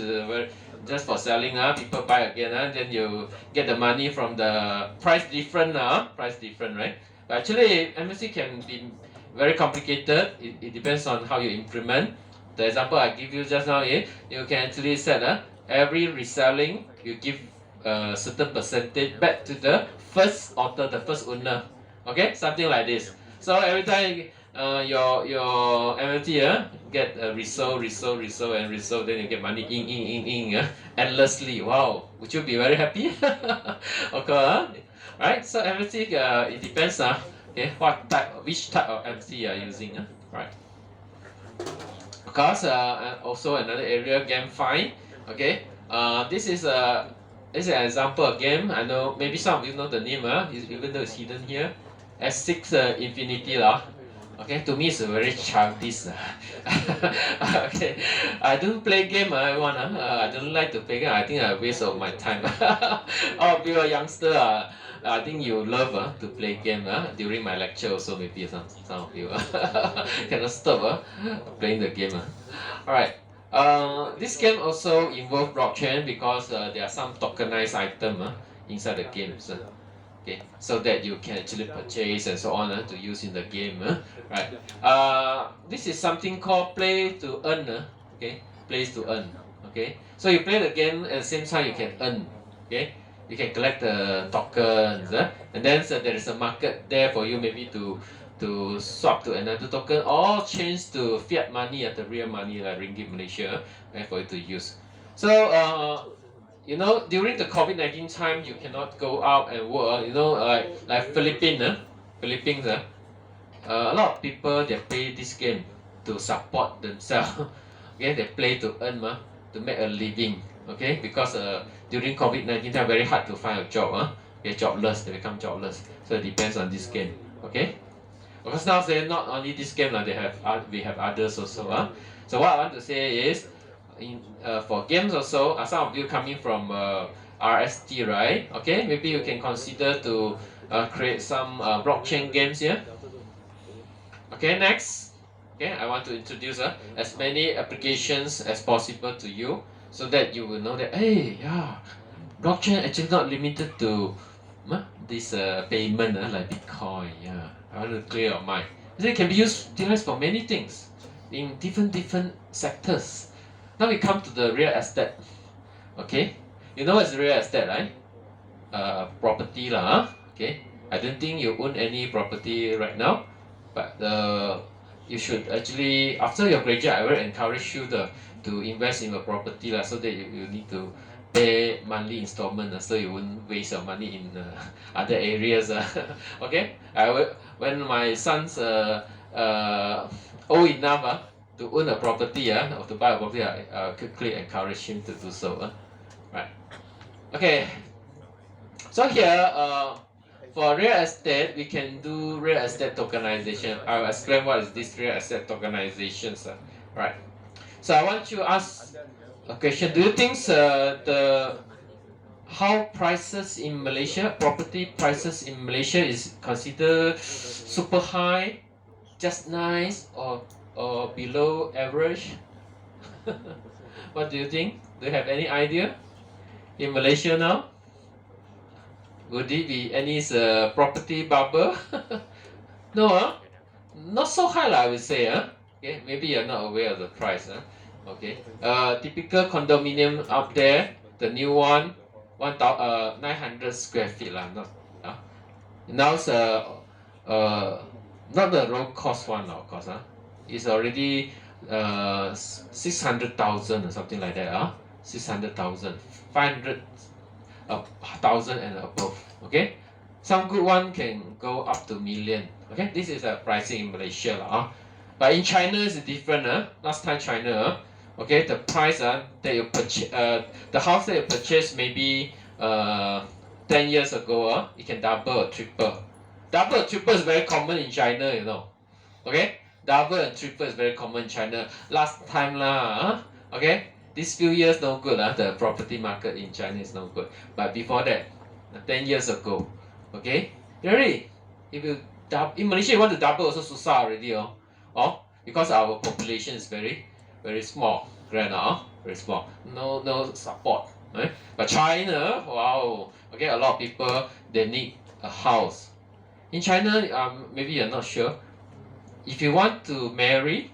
just for selling. People buy again. Then you get the money from the price different. Right? But actually, MFT can be very complicated. It depends on how you implement. The example I give you just now is you can actually set every reselling you give a certain percentage back to the first author, the first owner. Okay, something like this. So every time your MFT get resold, then you get money in endlessly. Wow, would you be very happy? Okay, right? So MFT it depends okay, which type of MFT you are using. Right. Of course, also another area, GameFi. Okay, this is an example of game. I know maybe some of you know the name, even though it's hidden here. S6 Infinity lah. Okay, to me it's a very childish. Okay, I don't play game. Everyone. I don't like to play game. I think I waste of my time. Oh, if you're a youngster, I think you love to play game during my lecture also. Maybe some of you cannot stop playing the game. Alright. This game also involves blockchain because there are some tokenized items inside the games. Okay, so that you can actually purchase and so on to use in the game. Right. This is something called play to earn. Okay, plays to earn. Okay, so you play the game at the same time you can earn. Okay, you can collect the tokens, and then there is a market there for you maybe to swap to another token or change to fiat money the real money like ringgit Malaysia for you to use. So you know, during the COVID-19 time, you cannot go out and work. You know, like Philippines, a lot of people they play this game to support themselves. Okay, they play to earn, to make a living. Okay, because during COVID-19 time, very hard to find a job. Okay, jobless, they become jobless. So it depends on this game. Okay. Because now they not only this game, we have others also. So what I want to say is, for games also, some of you coming from RST, right? Okay, maybe you can consider to create some blockchain games here. Okay, next. Okay, I want to introduce as many applications as possible to you, so that you will know that, hey, yeah, blockchain actually not limited to this payment like Bitcoin. Yeah, I want to clear your mind. It can be utilized for many things in different sectors. Now we come to the real estate. Okay, you know what's real estate, right? Property lah. Okay, I don't think you own any property right now, but you should actually, after your graduate, I will encourage you to invest in a property lah, so that you need to pay monthly installment, so you won't waste your money in other areas. Okay, when my son's old enough to own a property or to buy a property, I quickly encourage him to do so. Right. Okay. So here, for real estate, we can do real estate tokenization. I'll explain what is this real estate tokenization. Right. So I want to ask a question. Do you think how prices in Malaysia, property prices in Malaysia is considered super high, just nice, or below average? What do you think? Do you have any idea? In Malaysia now? Would it be any property bubble? No, not so high I would say. Okay, maybe you're not aware of the price. Okay, typical condominium up there, the new one, 900 square feet lah. Now it's not the low cost one, of course. It's already 600,000 or something like that. 600,000, 500,000 and above. Okay, some good one can go up to million. Okay, this is a pricing in Malaysia but in China it's different. Last time China, okay, the price that you purchase, the house that you purchased maybe 10 years ago, it can double or triple. Double or triple is very common in China, you know. Okay, double and triple is very common in China. Last time okay, these few years no good. The property market in China is no good. But before that, 10 years ago, okay, really, if you in Malaysia you want to double also susah already, because our population is very small, very small, no support, right? But China, wow, okay, a lot of people, they need a house. In China, maybe you're not sure, if you want to marry,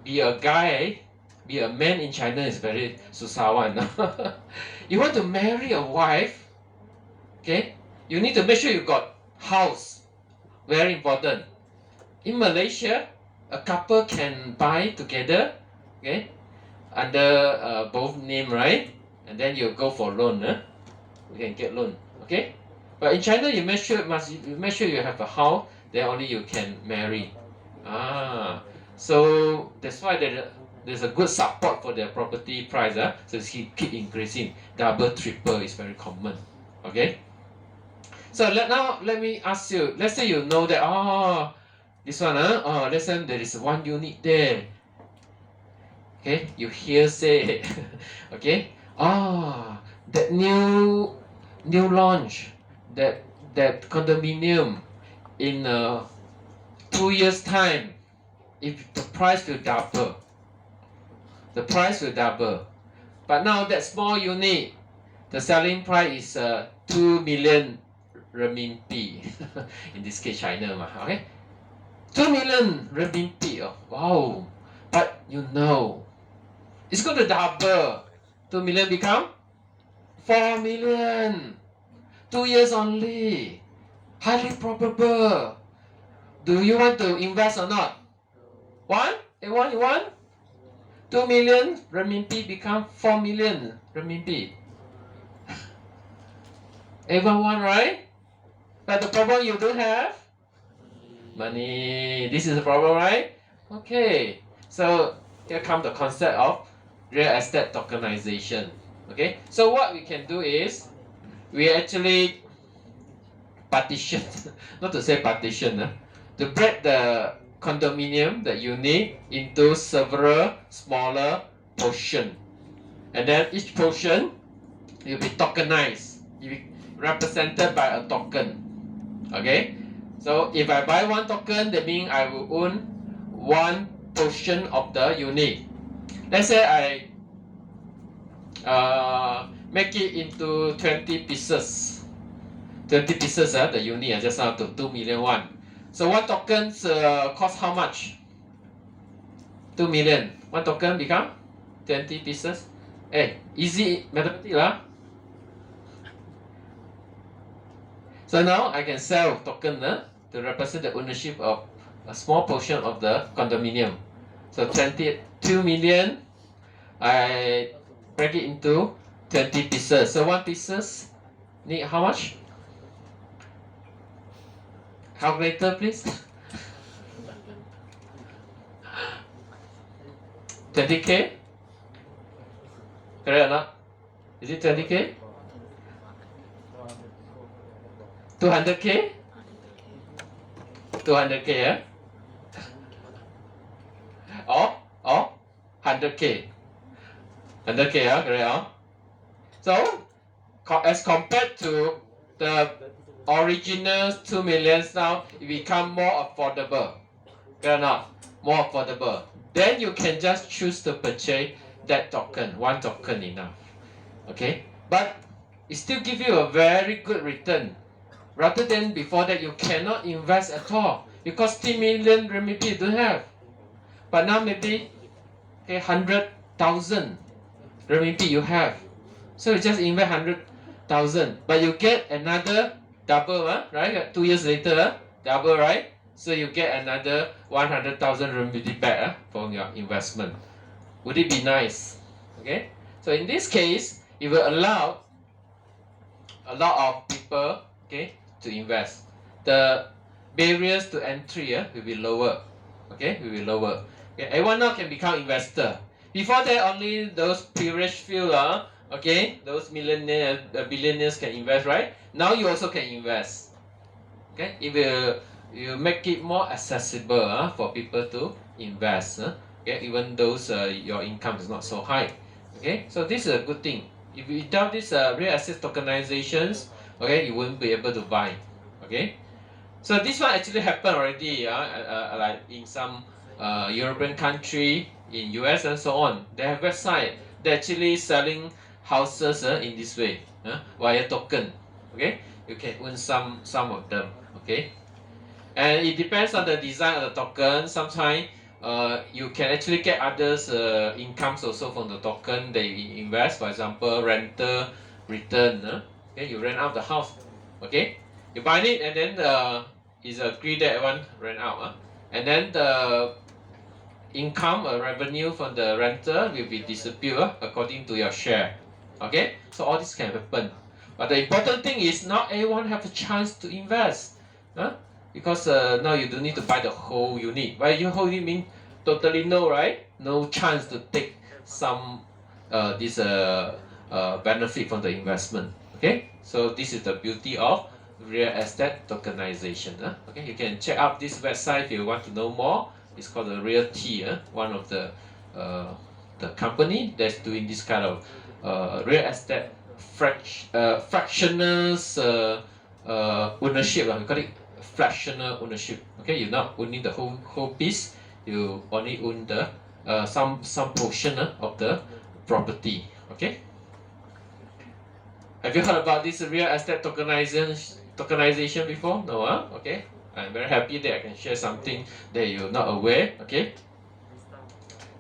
be a man in China is very susah one. You want to marry a wife, okay, you need to make sure you got house. Very important. In Malaysia, a couple can buy together, okay, under both name, right? And then you go for loan. You can get loan, okay. But in China, you make sure you have a house. Then only you can marry. So that's why there's a good support for their property price. So it keep increasing. Double, triple is very common. Okay. So let me ask you. Let's say you know that this one let's say there is one unit there. Okay, you hear say okay, that new launch, that condominium in 2 years time, if the price will double. The price will double. But now that small unit, the selling price is 2 million renminbi. In this case, China, okay? 2 million renminbi. Wow! But you know, it's going to double. 2 million become 4 million. 2 years only. Highly probable. Do you want to invest or not? You want? 2 million renminbi become 4 million renminbi. Everyone, right? But the problem you don't have money. This is the problem, right? Okay. So here comes the concept of real estate tokenization. Okay. So what we can do is we actually partition, not to say partition, to break the condominium, the unit, into several smaller portions. And then each portion will be tokenized, will be represented by a token. Okay? So if I buy one token, that means I will own one portion of the unit. Let's say I make it into 20 pieces. 20 pieces, the unit just now to 2 million one. So one token cost how much? 2 million. One token become 20 pieces. Hey, easy mathematics lah. So now I can sell token to represent the ownership of a small portion of the condominium. So 22 million, I break it into 20 pieces. So one pieces need how much? Calculator, please. 20k? Correct or not? Is it 20k? 200k? 200k, yeah? Or 100k? 100k, yeah? Correct, huh? So, as compared to the original 2 million now, it become more affordable. Correct or not? More affordable. Then you can just choose to purchase that token. One token enough. Okay? But it still gives you a very good return. Rather than before that, you cannot invest at all because 3 million RMB you don't have. But now maybe 100,000 RMB you have. So you just invest 100,000, but you get another double, right? 2 years later, double, right? So you get another 100,000 RMB back from your investment. Would it be nice? Okay. So in this case, it will allow a lot of people, to invest. The barriers to entry will be lower. Okay, will be lower. Okay, everyone now can become investor. Before that, only those privileged few, those millionaires, billionaires can invest, right? Now you also can invest. Okay, if you make it more accessible for people to invest. Okay, even those your income is not so high. Okay, so this is a good thing. If without this real estate tokenizations, you won't be able to buy. Okay, so this one actually happened already. Like in some European country, in US and so on, they have website. They're actually selling houses in this way via token. Okay, you can own some of them. Okay, and it depends on the design of the token. Sometimes you can actually get others incomes also from the token that you invest. For example, rental return. Okay, you rent out the house. Okay, you buy it and then it's agreed that one rent out. And then the income or revenue from the rental will be distributed according to your share. Okay, so all this can happen. But the important thing is not everyone have a chance to invest. Because now you don't need to buy the whole unit. Buy your whole unit means totally no, right? No chance to take some this benefit from the investment. Okay, so this is the beauty of real estate tokenization. Okay, you can check out this website if you want to know more. It's called the Realty, one of the company that's doing this kind of real estate fractional ownership. We call it fractional ownership. Okay, you're not owning the whole piece. You only own the some portion of the property. Okay. Have you heard about this real estate tokenization before? No, okay. I'm very happy that I can share something that you're not aware. Okay.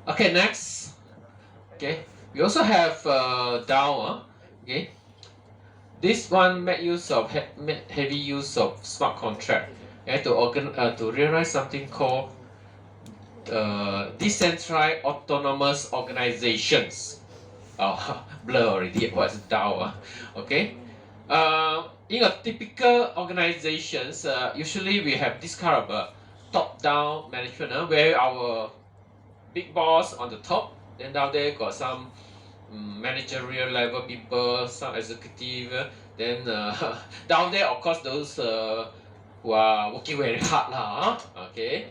Okay, next. Okay, we also have DAO. Okay, this one make use of heavy use of smart contract to realize something called decentralized autonomous organizations. Oh, blur already. What's DAO? Okay. In a typical organizations, usually we have this kind of top-down management where our big boss on the top, then down there got some managerial level people, some executive, then down there, of course, those who are working very hard lah, okay,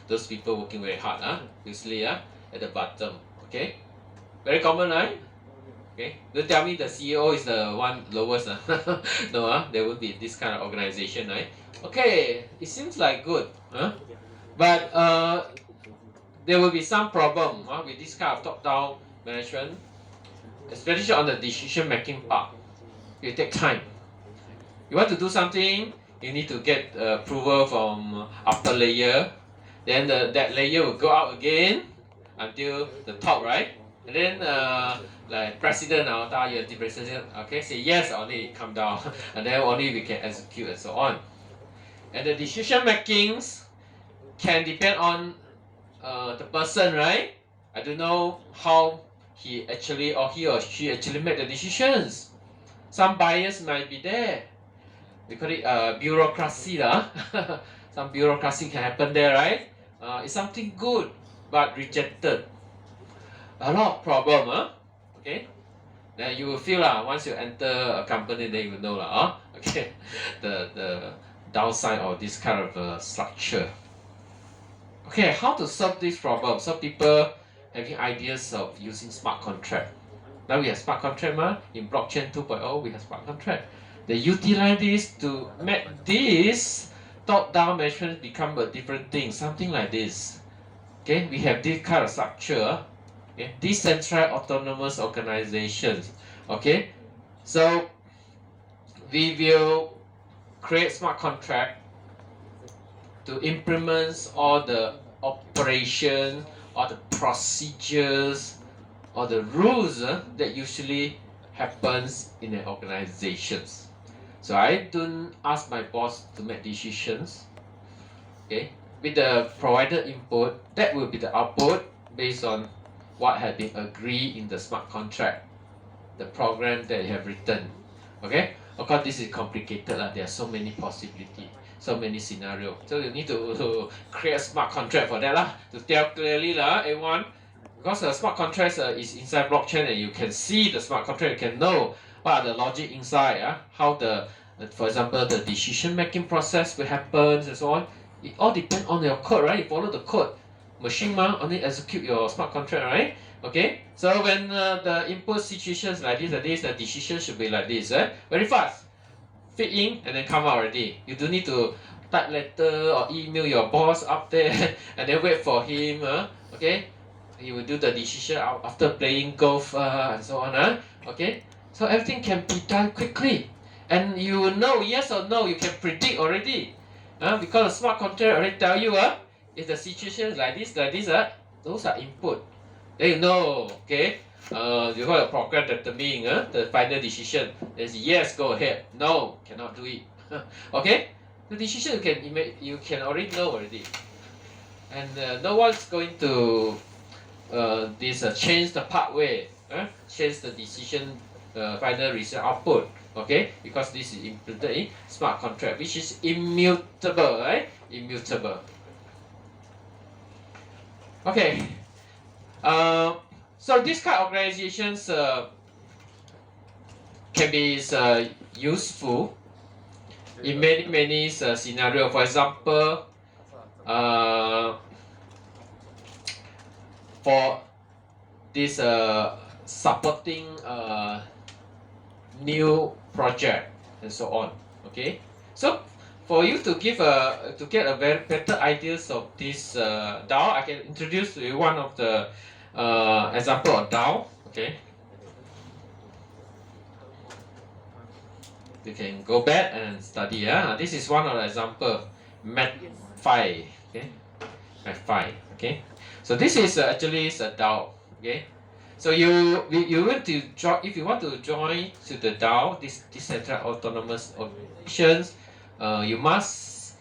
those people working very hard, usually at the bottom, okay, very common, right? Okay, don't tell me the CEO is the one lowest, no, there will be this kind of organization, right? Okay, it seems like good, but there will be some problem with this kind of top-down management, especially on the decision-making part. It take time. You want to do something, you need to get approval from upper layer, then that layer will go out again until the top, right? And then like president or the president, okay, say yes, only come down, and then only we can execute and so on. And the decision makings can depend on the person, right? I don't know how he or she actually made the decisions. Some bias might be there. We call it bureaucracy lah. Some bureaucracy can happen there, right? It's something good, but rejected. A lot of problem, okay? Then you will feel once you enter a company, then you will know okay, the downside of this kind of structure. Okay, how to solve this problem? Some people having ideas of using smart contract. Now we have smart contract, in blockchain 2.0 we have smart contract. They utilize this to make this top-down management become a different thing, something like this. Okay, we have this kind of structure. Okay, decentralized autonomous organizations. Okay, so we will create smart contract to implement all the operation, all the procedures, or the rules that usually happens in an organizations. So I don't ask my boss to make decisions. Okay, with the provided input, that will be the output based on what had been agreed in the smart contract, the program that you have written. Okay, of course this is complicated there are so many possibilities, so many scenarios. So you need to create a smart contract for that to tell clearly everyone. Because the smart contract is inside blockchain and you can see the smart contract, you can know what are the logic inside, how for example, the decision making process will happen and so on. It all depends on your code, right? You follow the code. Machine only execute your smart contract, right? Okay, so when the input situations like this, the decision should be like this, very fast. Fit in and then come out already. You don't need to type letter or email your boss up there and then wait for him, okay? He will do the decision after playing golf and so on, okay? So everything can be done quickly. And you will know yes or no, you can predict already. Because the smart contract already tell you, if the situation is like this, those are input. Then you know, okay? You got a program determining the final decision. There's yes, go ahead. No, cannot do it. Okay? The decision you can already know already. And no one's going to change the pathway, change the decision final result output, okay? Because this is implemented in smart contract, which is immutable, right? Immutable. Okay. So this kind of organizations can be useful in many scenarios. For example, for this supporting new project and so on. Okay, so for you to get a very better ideas of this DAO, I can introduce you one of the example of DAO. Okay, you can go back and study. This is one of the example. Mat5. Okay, Mat5. Okay, so this is actually a DAO. Okay, so you want to join, if you want to join to the DAO, this decentralized autonomous organizations, you must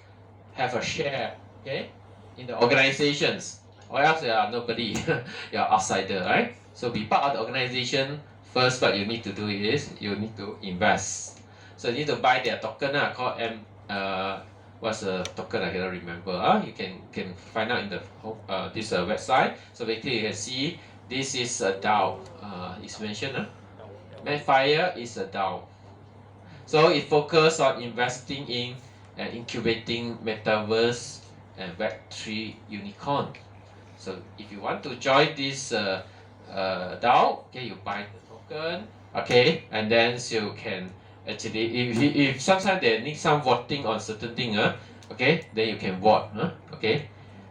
have a share, okay, in the organizations, or else you are nobody, you are outsider, right? So be part of the organization. First, what you need to do is you need to invest. So you need to buy their token, called what's the token? I cannot remember. You can find out in the this website. So basically, you can see This is a DAO. It's mentioned. Medfire is a DAO. So it focuses on investing in and incubating metaverse and Web3 unicorn. So if you want to join this DAO, okay, you buy the token, okay, and then you can actually, if sometimes they need some voting on certain thing, okay, then you can vote, okay,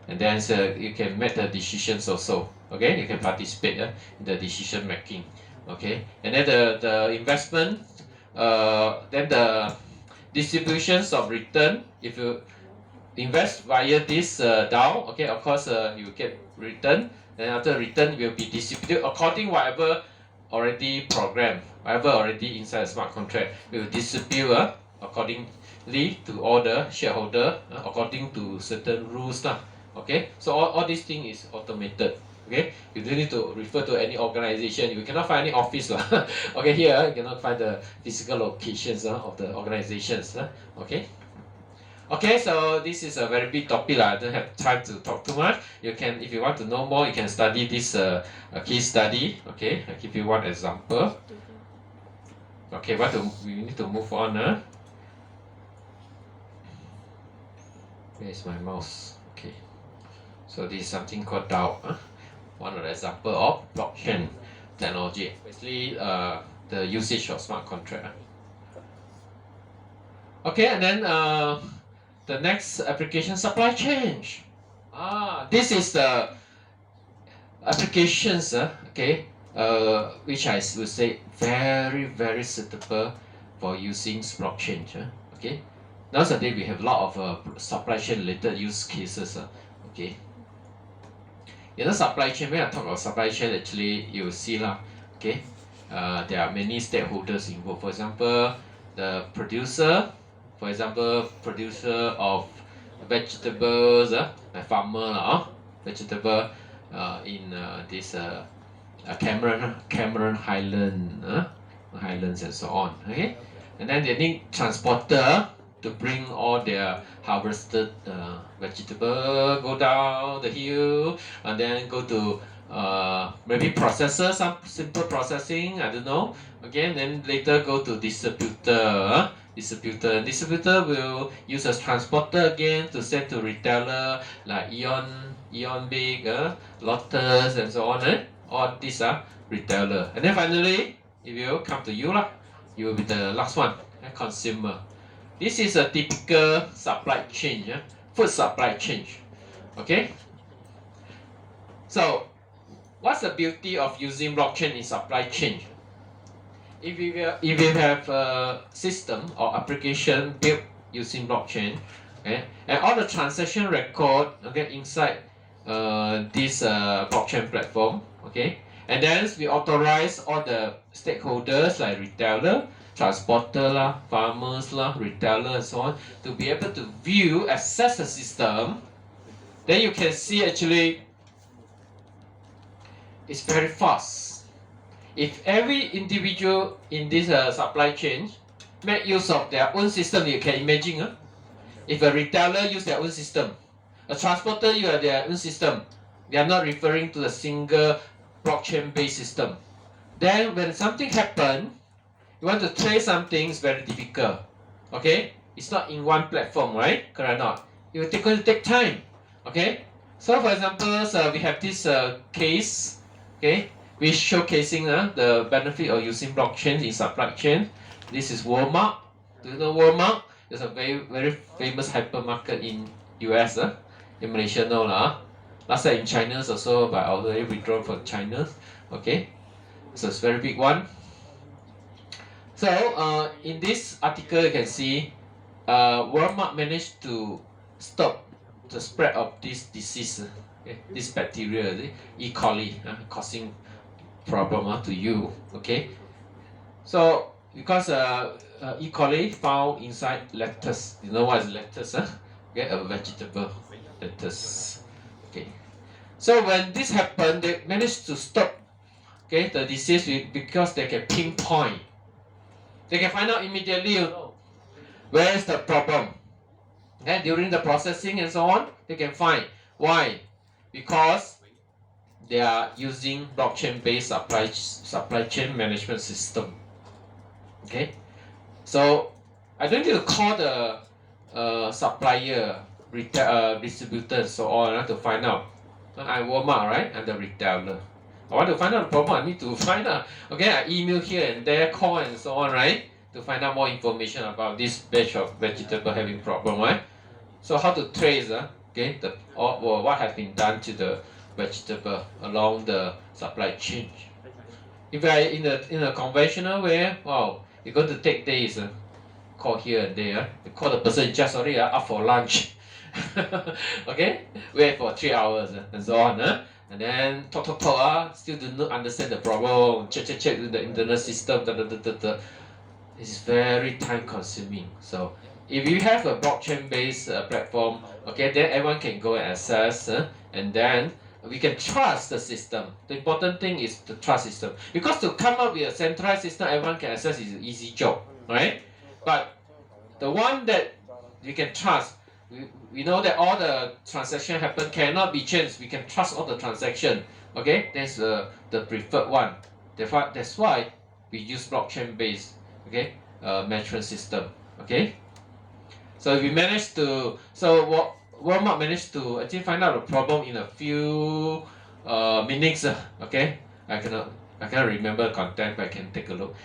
and then you can make the decisions also, okay, you can participate in the decision making, okay, and then the investment, then the distributions of return, if you invest via this DAO, okay, of course you get return, then after return will be distributed according whatever already programmed, whatever already inside a smart contract, we will distribute accordingly to all the shareholder according to certain rules okay. So all these thing is automated, okay. You don't need to refer to any organization, you cannot find any office okay. Here you cannot find the physical locations of the organizations, okay. Okay, so this is a very big topic. I don't have time to talk too much. You can, if you want to know more, you can study this case study. Okay, I give you one example. Okay, we need to move on. Where is my mouse? Okay, so this is something called DAO. One of the example of blockchain technology, especially the usage of smart contract. Okay, and then the next application, supply chain. This is the applications, okay, which I would say very, very suitable for using blockchain. Okay, nowadays we have a lot of supply chain related use cases. Okay, in the supply chain, when I talk about supply chain, actually you will see okay, there are many stakeholders involved. For example, the producer. For example, producer of vegetables, like farmer, vegetable in this Cameron Highlands and so on. Okay, and then they need transporter to bring all their harvested vegetable, go down the hill, and then go to maybe processor, some simple processing, I don't know. Again, then later go to distributor. Distributor will use as transporter again to send to retailer like Eon Big, Lotus and so on. All these are retailer. And then finally, it will come to you You will be the last one, consumer. This is a typical supply chain, food supply chain. Okay. So, what's the beauty of using blockchain in supply chain? If you have a system or application built using blockchain, okay, and all the transaction record, okay, inside this blockchain platform, okay, and then we authorize all the stakeholders like retailer, transporter farmers retailer and so on to be able to view, access the system. Then you can see actually it's very fast. If every individual in this supply chain make use of their own system, you can imagine. If a retailer use their own system, a transporter use their own system, they are not referring to a single blockchain-based system. Then when something happen, you want to trace something, it's very difficult. Okay, it's not in one platform, right? Correct or not? It will take time. Okay, so for example, we have this case. Okay. We're showcasing the benefit of using blockchain in supply chain. This is Walmart. Do you know Walmart? It's a very, very famous hypermarket in US. In Malaysia, no Last time in China also, but already withdrawn from China. Okay, so it's a very big one. So in this article, you can see Walmart managed to stop the spread of this disease, this bacteria, E. coli, causing problem to you. Okay, so because E. coli found inside lettuce. You know what is lettuce? Okay, a vegetable lettuce. Okay, so when this happened, they managed to stop the disease because they can pinpoint. They can find out immediately where is the problem. Okay, during the processing and so on, they can find why. Because they are using blockchain-based supply chain management system. Okay, so I don't need to call the supplier, retail, distributor, and so on to find out. I'm Walmart, right? I'm the retailer. I want to find out the problem. I need to find out. Okay, I email here and there, call and so on, right? To find out more information about this batch of vegetable having problem, right? So how to trace, okay, or what has been done to the vegetable along the supply chain. If I in a conventional way, wow, it's going to take days. Call here and there. You call the person just sorry up for lunch. Okay, wait for 3 hours and so on. And then talk, still do not understand the problem. Check the internal system. It's very time consuming. So if you have a blockchain based platform, okay, then everyone can go and access, and then we can trust the system. The important thing is to trust system, because to come up with a centralized system everyone can access is an easy job, right? But the one that you can trust, we know that all the transaction happen cannot be changed. We can trust all the transaction. Okay, that's the preferred one. That's why we use blockchain based, okay, management system. Okay, so if we manage to, Walmart managed to actually find out the problem in a few minutes. Okay, I cannot remember the content, but I can take a look.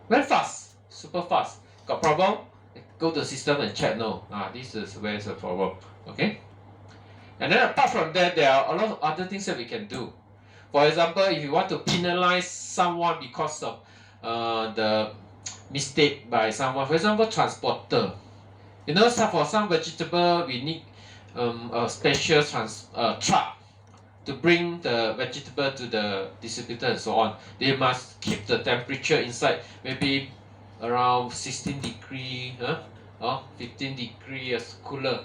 Very fast, super fast. Got problem? Go to the system and check. No, this is where's the problem. Okay, and then apart from that, there are a lot of other things that we can do. For example, if you want to penalize someone because of the mistake by someone, for example, transporter. You know, for some vegetable, we need a special truck to bring the vegetable to the distributor and so on. They must keep the temperature inside, maybe around 16 degree, or 15 degree cooler,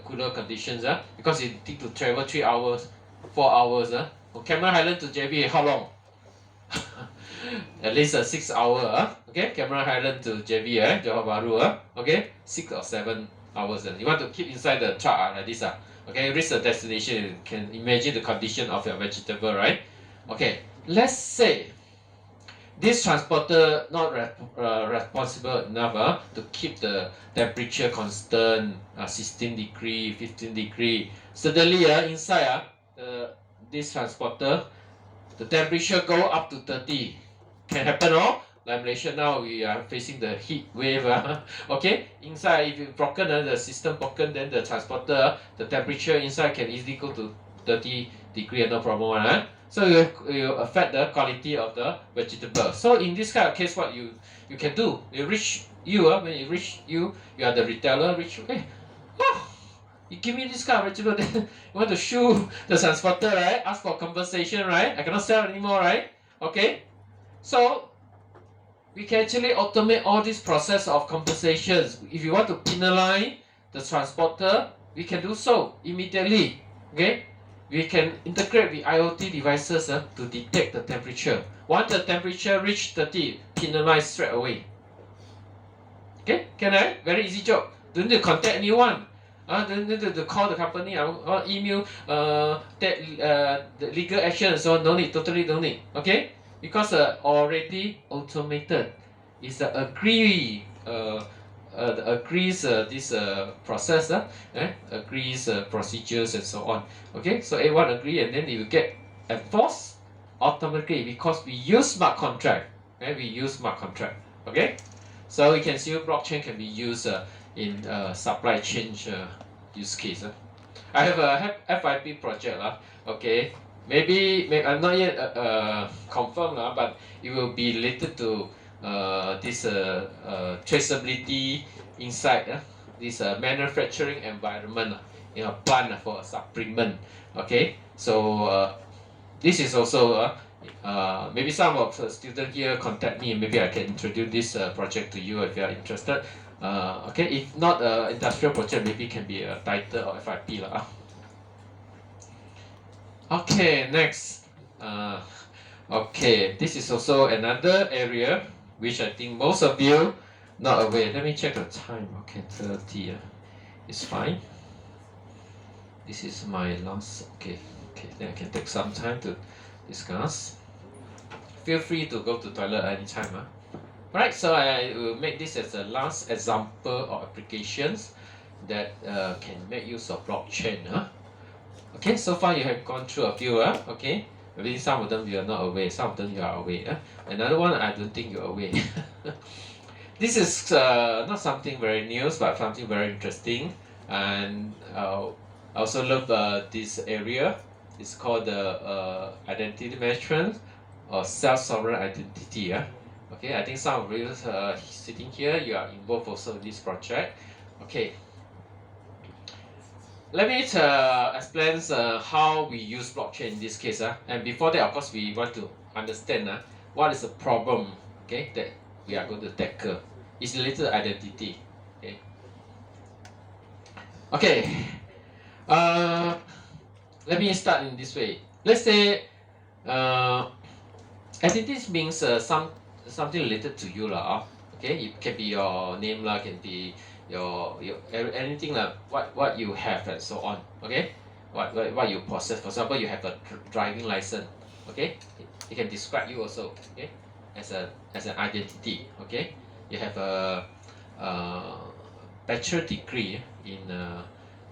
cooler conditions, because it need to travel 3 hours, 4 hours. From Cameron Highland to JB, how long? At least 6 hour. Okay, Cameron Highland to JB, Johor Bahru, okay, 6 or 7 hours. You want to keep inside the truck like this. Okay, reach the destination. You can imagine the condition of your vegetable, right? Okay, let's say this transporter not responsible enough to keep the temperature constant, 16 degree, 15 degree. Suddenly, inside this transporter, the temperature go up to 30. Can happen, like Malaysia now, we are facing the heat wave. Okay, inside, if it's broken, the system broken, then the transporter, the temperature inside can easily go to 30 degree, no problem. So you affect the quality of the vegetable. So in this kind of case, what you can do, when you are the retailer, hey, you give me this kind of vegetable, then you want to sue the transporter, right? Ask for compensation, right? I cannot sell anymore, right? Okay, so we can actually automate all this process of compensations. If you want to penalize the transporter, we can do so immediately. Okay, we can integrate with IoT devices to detect the temperature. Once the temperature reach 30, penalize straight away. Okay, can I? Very easy job. Don't need to contact anyone. Don't need to call the company or email, the legal action and so on. Don't need, totally don't need. Okay, because already automated. It's agrees this process, agrees procedures and so on. Okay, so everyone agree, and then it will get enforced automatically because we use smart contract. Okay, we use smart contract. Okay, so we can see blockchain can be used in supply chain use case. I have a FIP project. Okay, maybe I'm not yet confirmed, but it will be related to this traceability inside this manufacturing environment in a plant for a supplement. Okay, so this is also maybe some of the students here contact me, and maybe I can introduce this project to you if you are interested. Okay, if not industrial project, maybe can be a title or FIP lah. Okay, next. Okay, this is also another area which I think most of you not aware. Let me check the time. Okay, 30. It's fine. This is my last. Okay, then I can take some time to discuss. Feel free to go to toilet anytime. Alright, so I will make this as the last example of applications that can make use of blockchain. Okay, so far you have gone through a few. Okay, maybe some of them you are not aware, some of them you are aware. Another one I don't think you're aware. This is not something very new, but something very interesting, and I also love this area. It's called the identity management or self-sovereign identity. Okay, I think some of you sitting here, you are involved also in this project. Okay, let me explain how we use blockchain in this case. And before that, of course, we want to understand what is the problem, okay, that we are going to tackle. It's related to identity. Okay. Okay. Let me start in this way. Let's say identity means something related to you lah. Okay, it can be your name lah, can be your anything lah, what you have and so on. Okay, what you possess. For example, you have a driving license. Okay, it can describe you also. Okay, as an identity. Okay, you have a bachelor degree in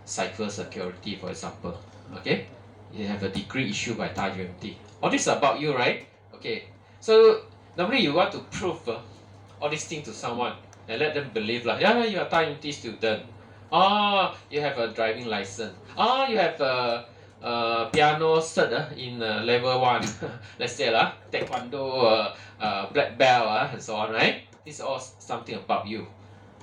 cyber security, for example. Okay, you have a degree issued by Thai UMT. All this is about you, right? Okay, so normally you want to prove all these things to someone and let them believe like, yeah, you are Thai UMT student. Oh, you have a driving license. Oh, you have a piano cert in level 1. Let's say taekwondo, black belt, and so on, right? This is all something about you.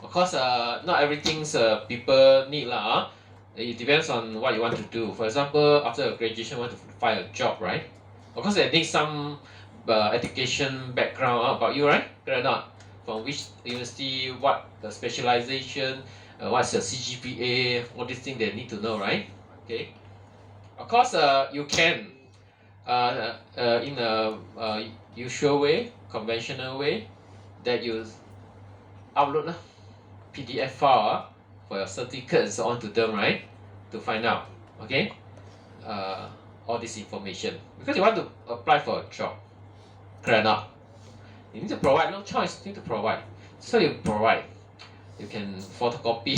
Of course, not everything people need lah. It depends on what you want to do. For example, after graduation, you want to find a job, right? Of course, they need some education background about you, right? Correct or not? From which university, what the specialization, what's the CGPA, all these things they need to know, right? Okay. Of course, you can, in a usual way, conventional way, that you upload PDF file for your certificate and so on to them, right? To find out, okay, all this information because you want to apply for a job. Correct or not? You need to provide, no choice, you need to provide. So you provide. You can photocopy,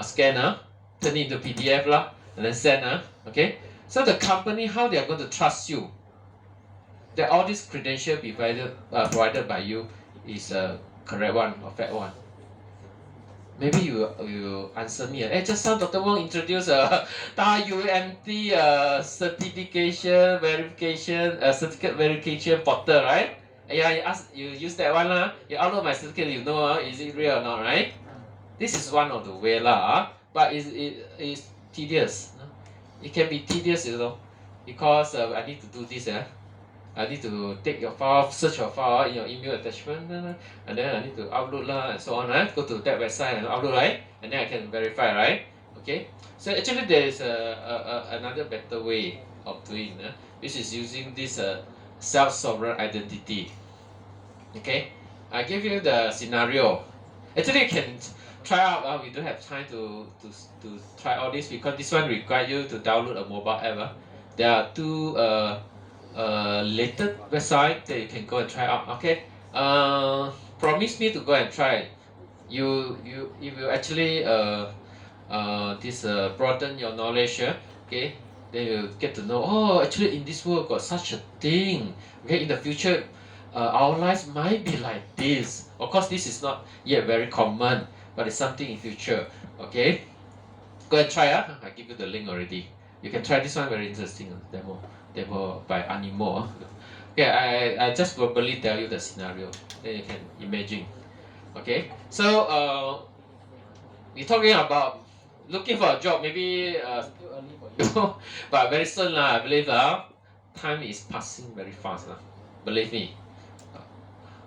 scan, turn it into PDF and then send. Okay. So the company, how they are going to trust you that all this credential provided by you is a correct one or fact one. Maybe you answer me. Just now Dr. Wong introduced Thai UMT certification verification certificate verification portal, right? Yeah, you use that one lah. You upload my certificate, you know is it real or not, right? This is one of the way lah. But it's tedious. It can be tedious, because I need to do this. I need to take your file, search your file in your email attachment, and then I need to upload and so on. Go to that website and upload, right? And then I can verify, right? Okay. So actually there is another better way of doing, which is using this self-sovereign identity. Okay. I give you the scenario. Actually, you can try out. We don't have time to try all this because this one requires you to download a mobile app. There are two latest website that you can go and try out. Okay, promise me to go and try. You will actually broaden your knowledge. Okay, then you get to know. Oh, actually in this world got such a thing. Okay, in the future, our lives might be like this. Of course, this is not yet very common, but it's something in future. Okay, go and try. I give you the link already. You can try this one. Very interesting demo by Animo. Okay, I just verbally tell you the scenario, then you can imagine. Okay, so we're talking about looking for a job. Maybe still early for you, but very soon I believe time is passing very fast Believe me,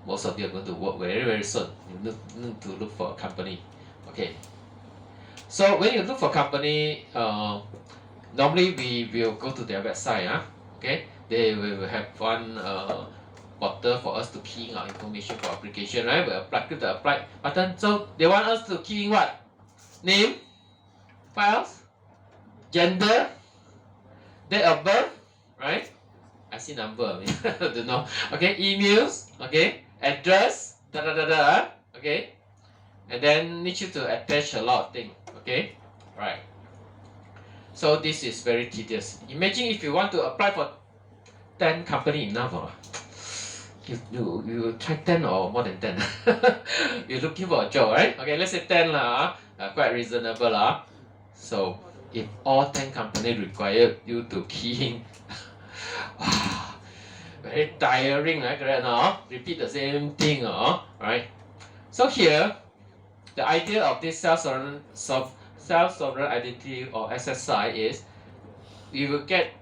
most of you are going to work very soon. You need to look for a company. Okay, so when you look for a company, normally we will go to their website. Okay, they will have one portal for us to key in our information for application, right? We click the apply button. So they want us to key in what? Name, what else? Gender, date of birth, right? IC number, I don't know. Okay, emails, okay, address, okay, and then need you to attach a lot of things, okay, right. So this is very tedious. Imagine if you want to apply for 10 company enough, or you try 10 or more than 10. You're looking for a job, right? Okay, let's say 10 lah, quite reasonable lah. So if all 10 company require you to key in, wow, very tiring, right? Correct, no? Repeat the same thing, right? So here, the idea of this self-sovereign identity or SSI is you will get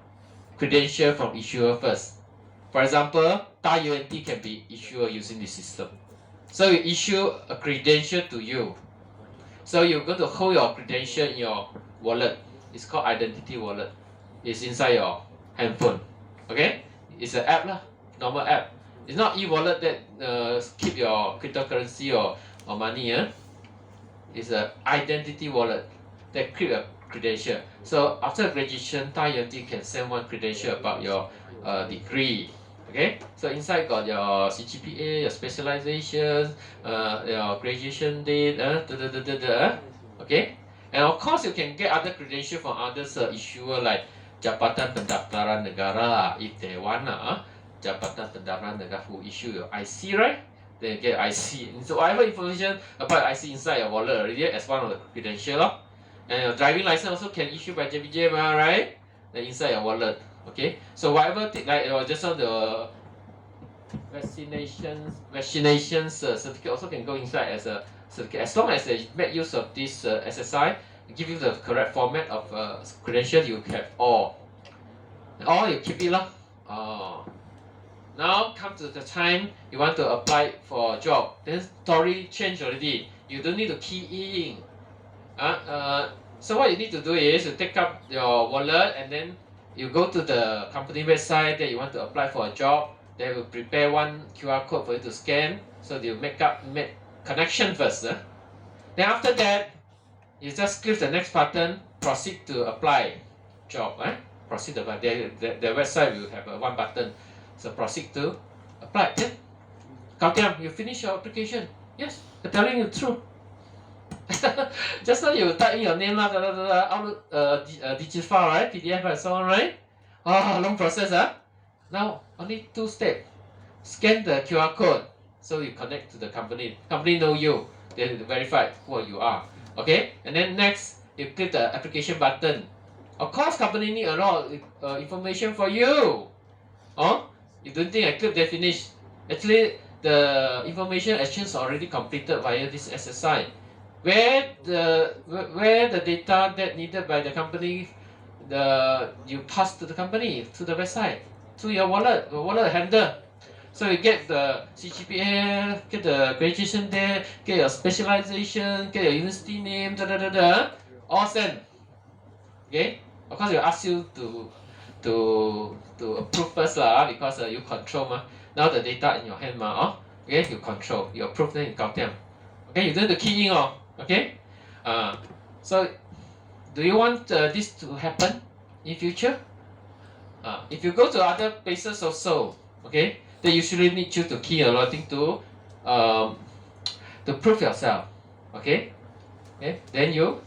credential from issuer first. For example, TAUNT can be issuer using this system. So you issue a credential to you. So you're going to hold your credential in your wallet. It's called identity wallet. It's inside your handphone. Okay? It's an app lah, normal app. It's not e-wallet that keep your cryptocurrency or money. It's an identity wallet that keep your credential. So after graduation, TAUNT can send one credential about your degree. Okay, so inside got your CGPA, your specialization, your graduation date, okay, and of course you can get other credential from others issuer like Jabatan Pendaftaran Negara if they want Jabatan Pendaftaran Negara who issue your IC, right? Then you get IC. So whatever information about IC inside your wallet already as one of the credential, and your driving license also can issue by JPJ, right? Then inside your wallet. Okay, so whatever like just on the vaccinations certificate also can go inside as a certificate as long as they make use of this SSI, give you the correct format of credential. You have all you keep it lah. Now come to the time you want to apply for a job, then story change already. You don't need to key in. So what you need to do is you take up your wallet and then you go to the company website that you want to apply for a job. They will prepare one QR code for you to scan. So you make connection first. Then after that, you just click the next button, proceed to apply job. Proceed to apply. Their website will have one button. So proceed to apply. Then, Kautiam, you finish your application. Yes, I'm telling you the truth. Just now you type in your name upload digital file, right? PDF and so on, right? Long process, Now only 2 steps. Scan the QR code, so you connect to the company. Company know you, they verify who you are. Okay, and then next you click the application button. Of course, company need a lot of information for you. You don't think I click they finish? Actually, the information exchange already completed via this SSI. Where the data that needed by the company, you pass to the company, to the website, to your wallet, the wallet handler. So you get the CGPA, get the graduation date, get your specialization, get your university name, all send. Okay, of course, we ask you to approve first because you control Now the data in your hand okay, you control, you approve, then you count them. Okay, you don't have to key in Okay, so do you want this to happen in future? If you go to other places also, okay, they usually need you to key a lot of things to prove yourself. Okay, then you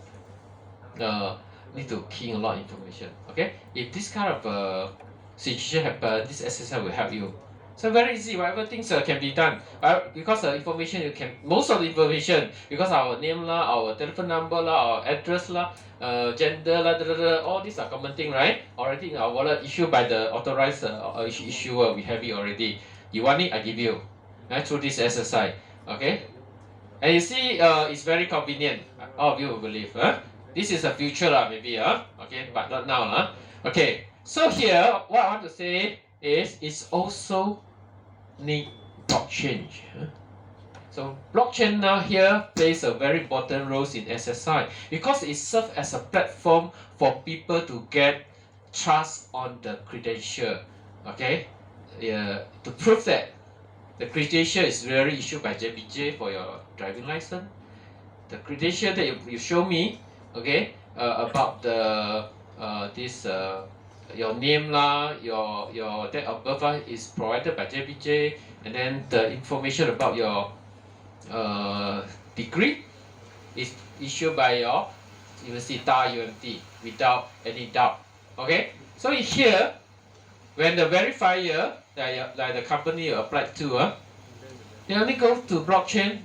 need to key in a lot of information. Okay, if this kind of situation happen, this SSI will help you. So very easy, whatever things can be done. Because the information most of the information, because our name our telephone number our address gender all these are common thing, right? Already in our wallet issued by the authorized issuer, we have it already. You want it, I give you. Through this SSI, okay? And you see, it's very convenient. All of you will believe, This is the future maybe, okay, but not now, Okay, so here, what I want to say is it's also need blockchain. So blockchain now here plays a very important role in SSI because it serves as a platform for people to get trust on the credential. Okay, to prove that the credential is really issued by JPJ for your driving license. The credential that you show me, okay, about the this your name lah, your date of birth lah is provided by JPJ, and then the information about your degree is issued by your university UMT without any doubt. Okay, so here when the verifier like the company you applied to they only go to blockchain,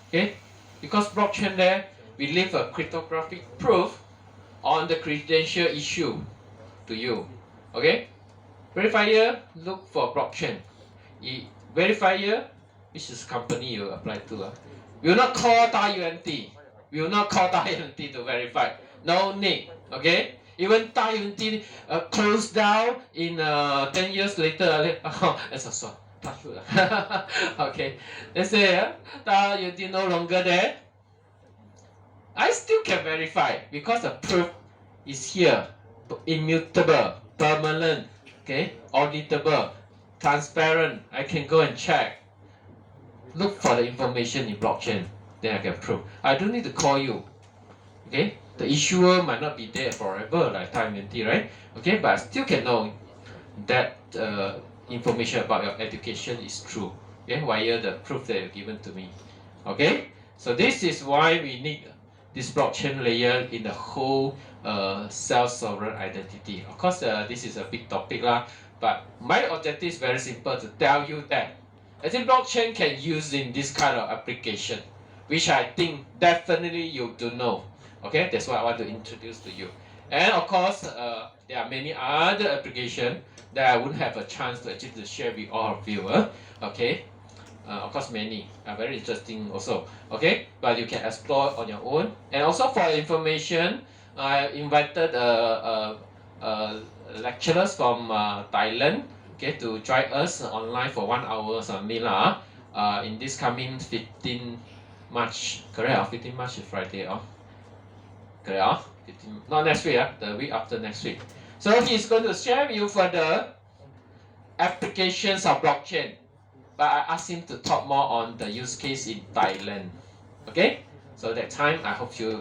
okay, because blockchain there we leave a cryptographic proof on the credential issue to you. Okay, verifier look for blockchain. Verifier, which is company you apply to, will not call UMT. Will not call UMT to verify. No need. Okay. Even UMT closed down in 10 years later. That's a sword. Okay. Let's say UMT no longer there. I still can verify because the proof is here, immutable, permanent, okay, auditable, transparent. I can go and check. Look for the information in blockchain, then I can prove. I don't need to call you. Okay, the issuer might not be there forever, like UMT, right? Okay, but I still can know that information about your education is true. Okay, via the proof that you've given to me. Okay, so this is why we need this blockchain layer in the whole self-sovereign identity. Of course, this is a big topic lah, but my objective is very simple, to tell you that I think blockchain can use in this kind of application, which I think definitely you do know. Okay, that's what I want to introduce to you. And of course, there are many other applications that I wouldn't have a chance to actually share with all of you. Okay. Of course, many are very interesting also. Okay, but you can explore on your own. And also for information, I invited lecturers from Thailand, okay, to join us online for 1 hour in this coming 15 March. Correct? 15 March is Friday. Correct? 15, not next week. The week after next week. So he's going to share with you further applications of blockchain. But I asked him to talk more on the use case in Thailand. Okay, so that time I hope you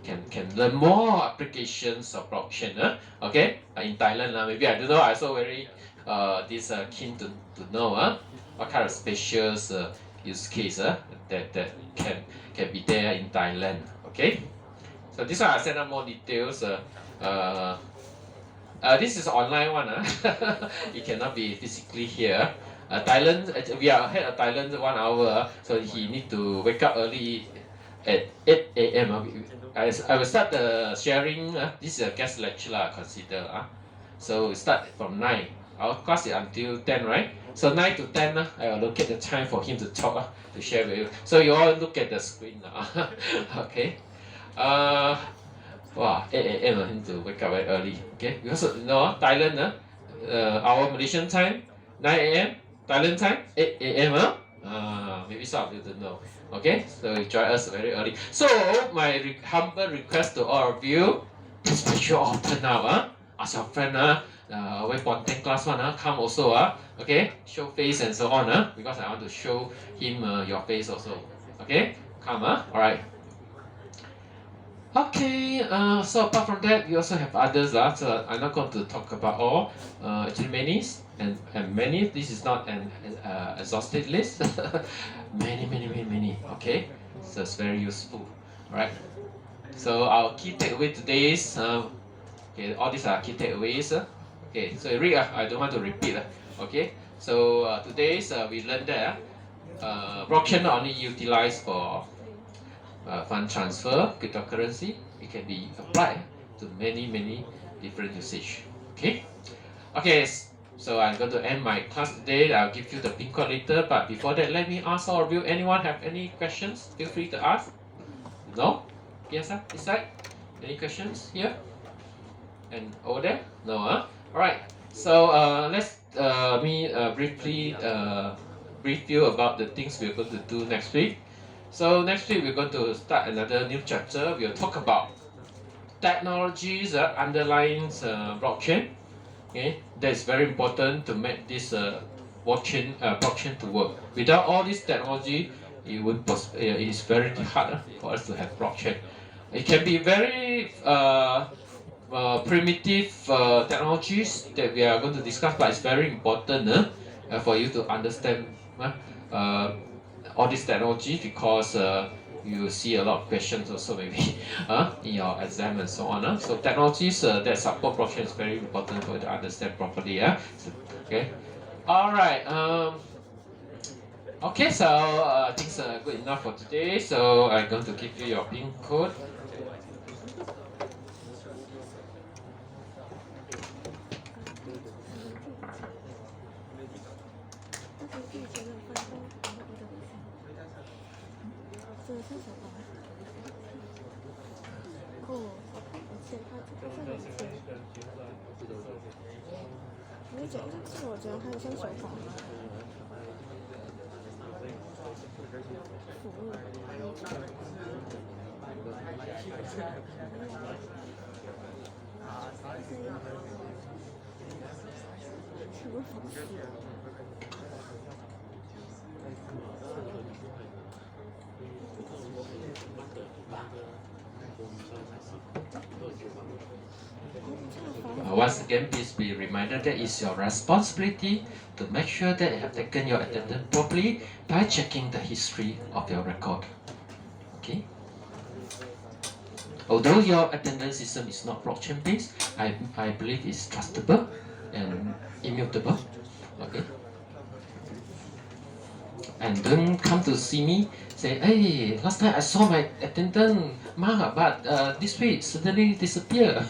can learn more applications of blockchain. Okay, in Thailand maybe I don't know. I also very keen to know what kind of special use case that can be there in Thailand. Okay, so this one I send out more details. This is online one. It cannot be physically here. Thailand, we are ahead of Thailand 1 hour, so he need to wake up early at 8 a.m. I will start the sharing. This is a guest lecture, consider. So we start from 9. Our class is until 10, right? So 9 to 10, I will locate the time for him to talk, to share with you. So you all look at the screen. Okay. 8 a.m. him to wake up very early. Okay, because Thailand, our Malaysian time 9 a.m. Thailand time 8 a.m. Maybe some of you don't know. Okay, so you join us very early. So my humble request to all of you, please make sure all turn up. Ask your friend, way Ponteng class one, come also. Okay, show face and so on. Because I want to show him your face also. Okay, come. Alright. Okay, so apart from that, we also have others. So I'm not going to talk about all. Actually, many and many. This is not an exhaustive list. many. Okay, so it's very useful. Alright. So our key takeaway today is okay. All these are key takeaways. Okay, so read. I don't want to repeat. Okay, so today's we learned that blockchain not only utilized for fund transfer, cryptocurrency, it can be applied to many different usage. Okay, so I'm going to end my class today. I'll give you the pin code later, but before that, let me ask all of you, anyone have any questions? Feel free to ask. No? Yes, this side? Any questions here? And over there? No, Alright, so let's briefly brief you about the things we're going to do next week. So next week we're going to start another new chapter. We'll talk about technologies underlying blockchain. Okay, that's very important to make this blockchain to work. Without all this technology, it is very hard for us to have blockchain. It can be very primitive technologies that we are going to discuss, but it's very important for you to understand uh, all these technologies because you see a lot of questions also maybe in your exam and so on. So technologies that support blockchain is very important for you to understand properly. Okay. All right. Okay, so I think it's good enough for today. So I'm going to give you your PIN code. Once again, please be reminded that it's your responsibility to make sure that you have taken your attendance properly by checking the history of your record. Okay. Although your attendance system is not blockchain based, I believe it's trustable and immutable. Okay. And don't come to see me say, hey, last time I saw my attendance mark, but this week suddenly disappear.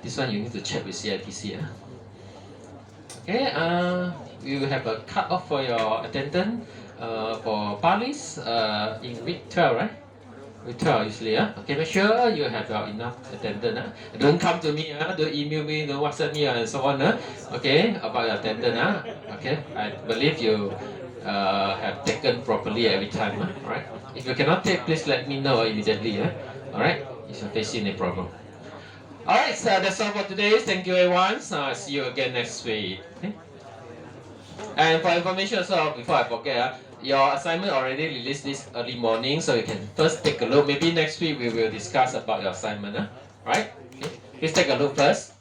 This one you need to check with CITC. Okay, we will have a cut off for your attendance for Palis in week 12, right? Week 12 usually. Okay, make sure you have enough attendance. Don't come to me, don't email me, don't WhatsApp me and so on. Okay, about your attendance. Okay, I believe you have taken properly every time. Alright, if you cannot take, please let me know immediately. Alright, if you're facing any problem. Alright, so that's all for today. Thank you everyone. See you again next week. Okay? And for information also, before I forget, your assignment already released this early morning, so you can first take a look. Maybe next week we will discuss about your assignment. Alright? Okay. Please take a look first.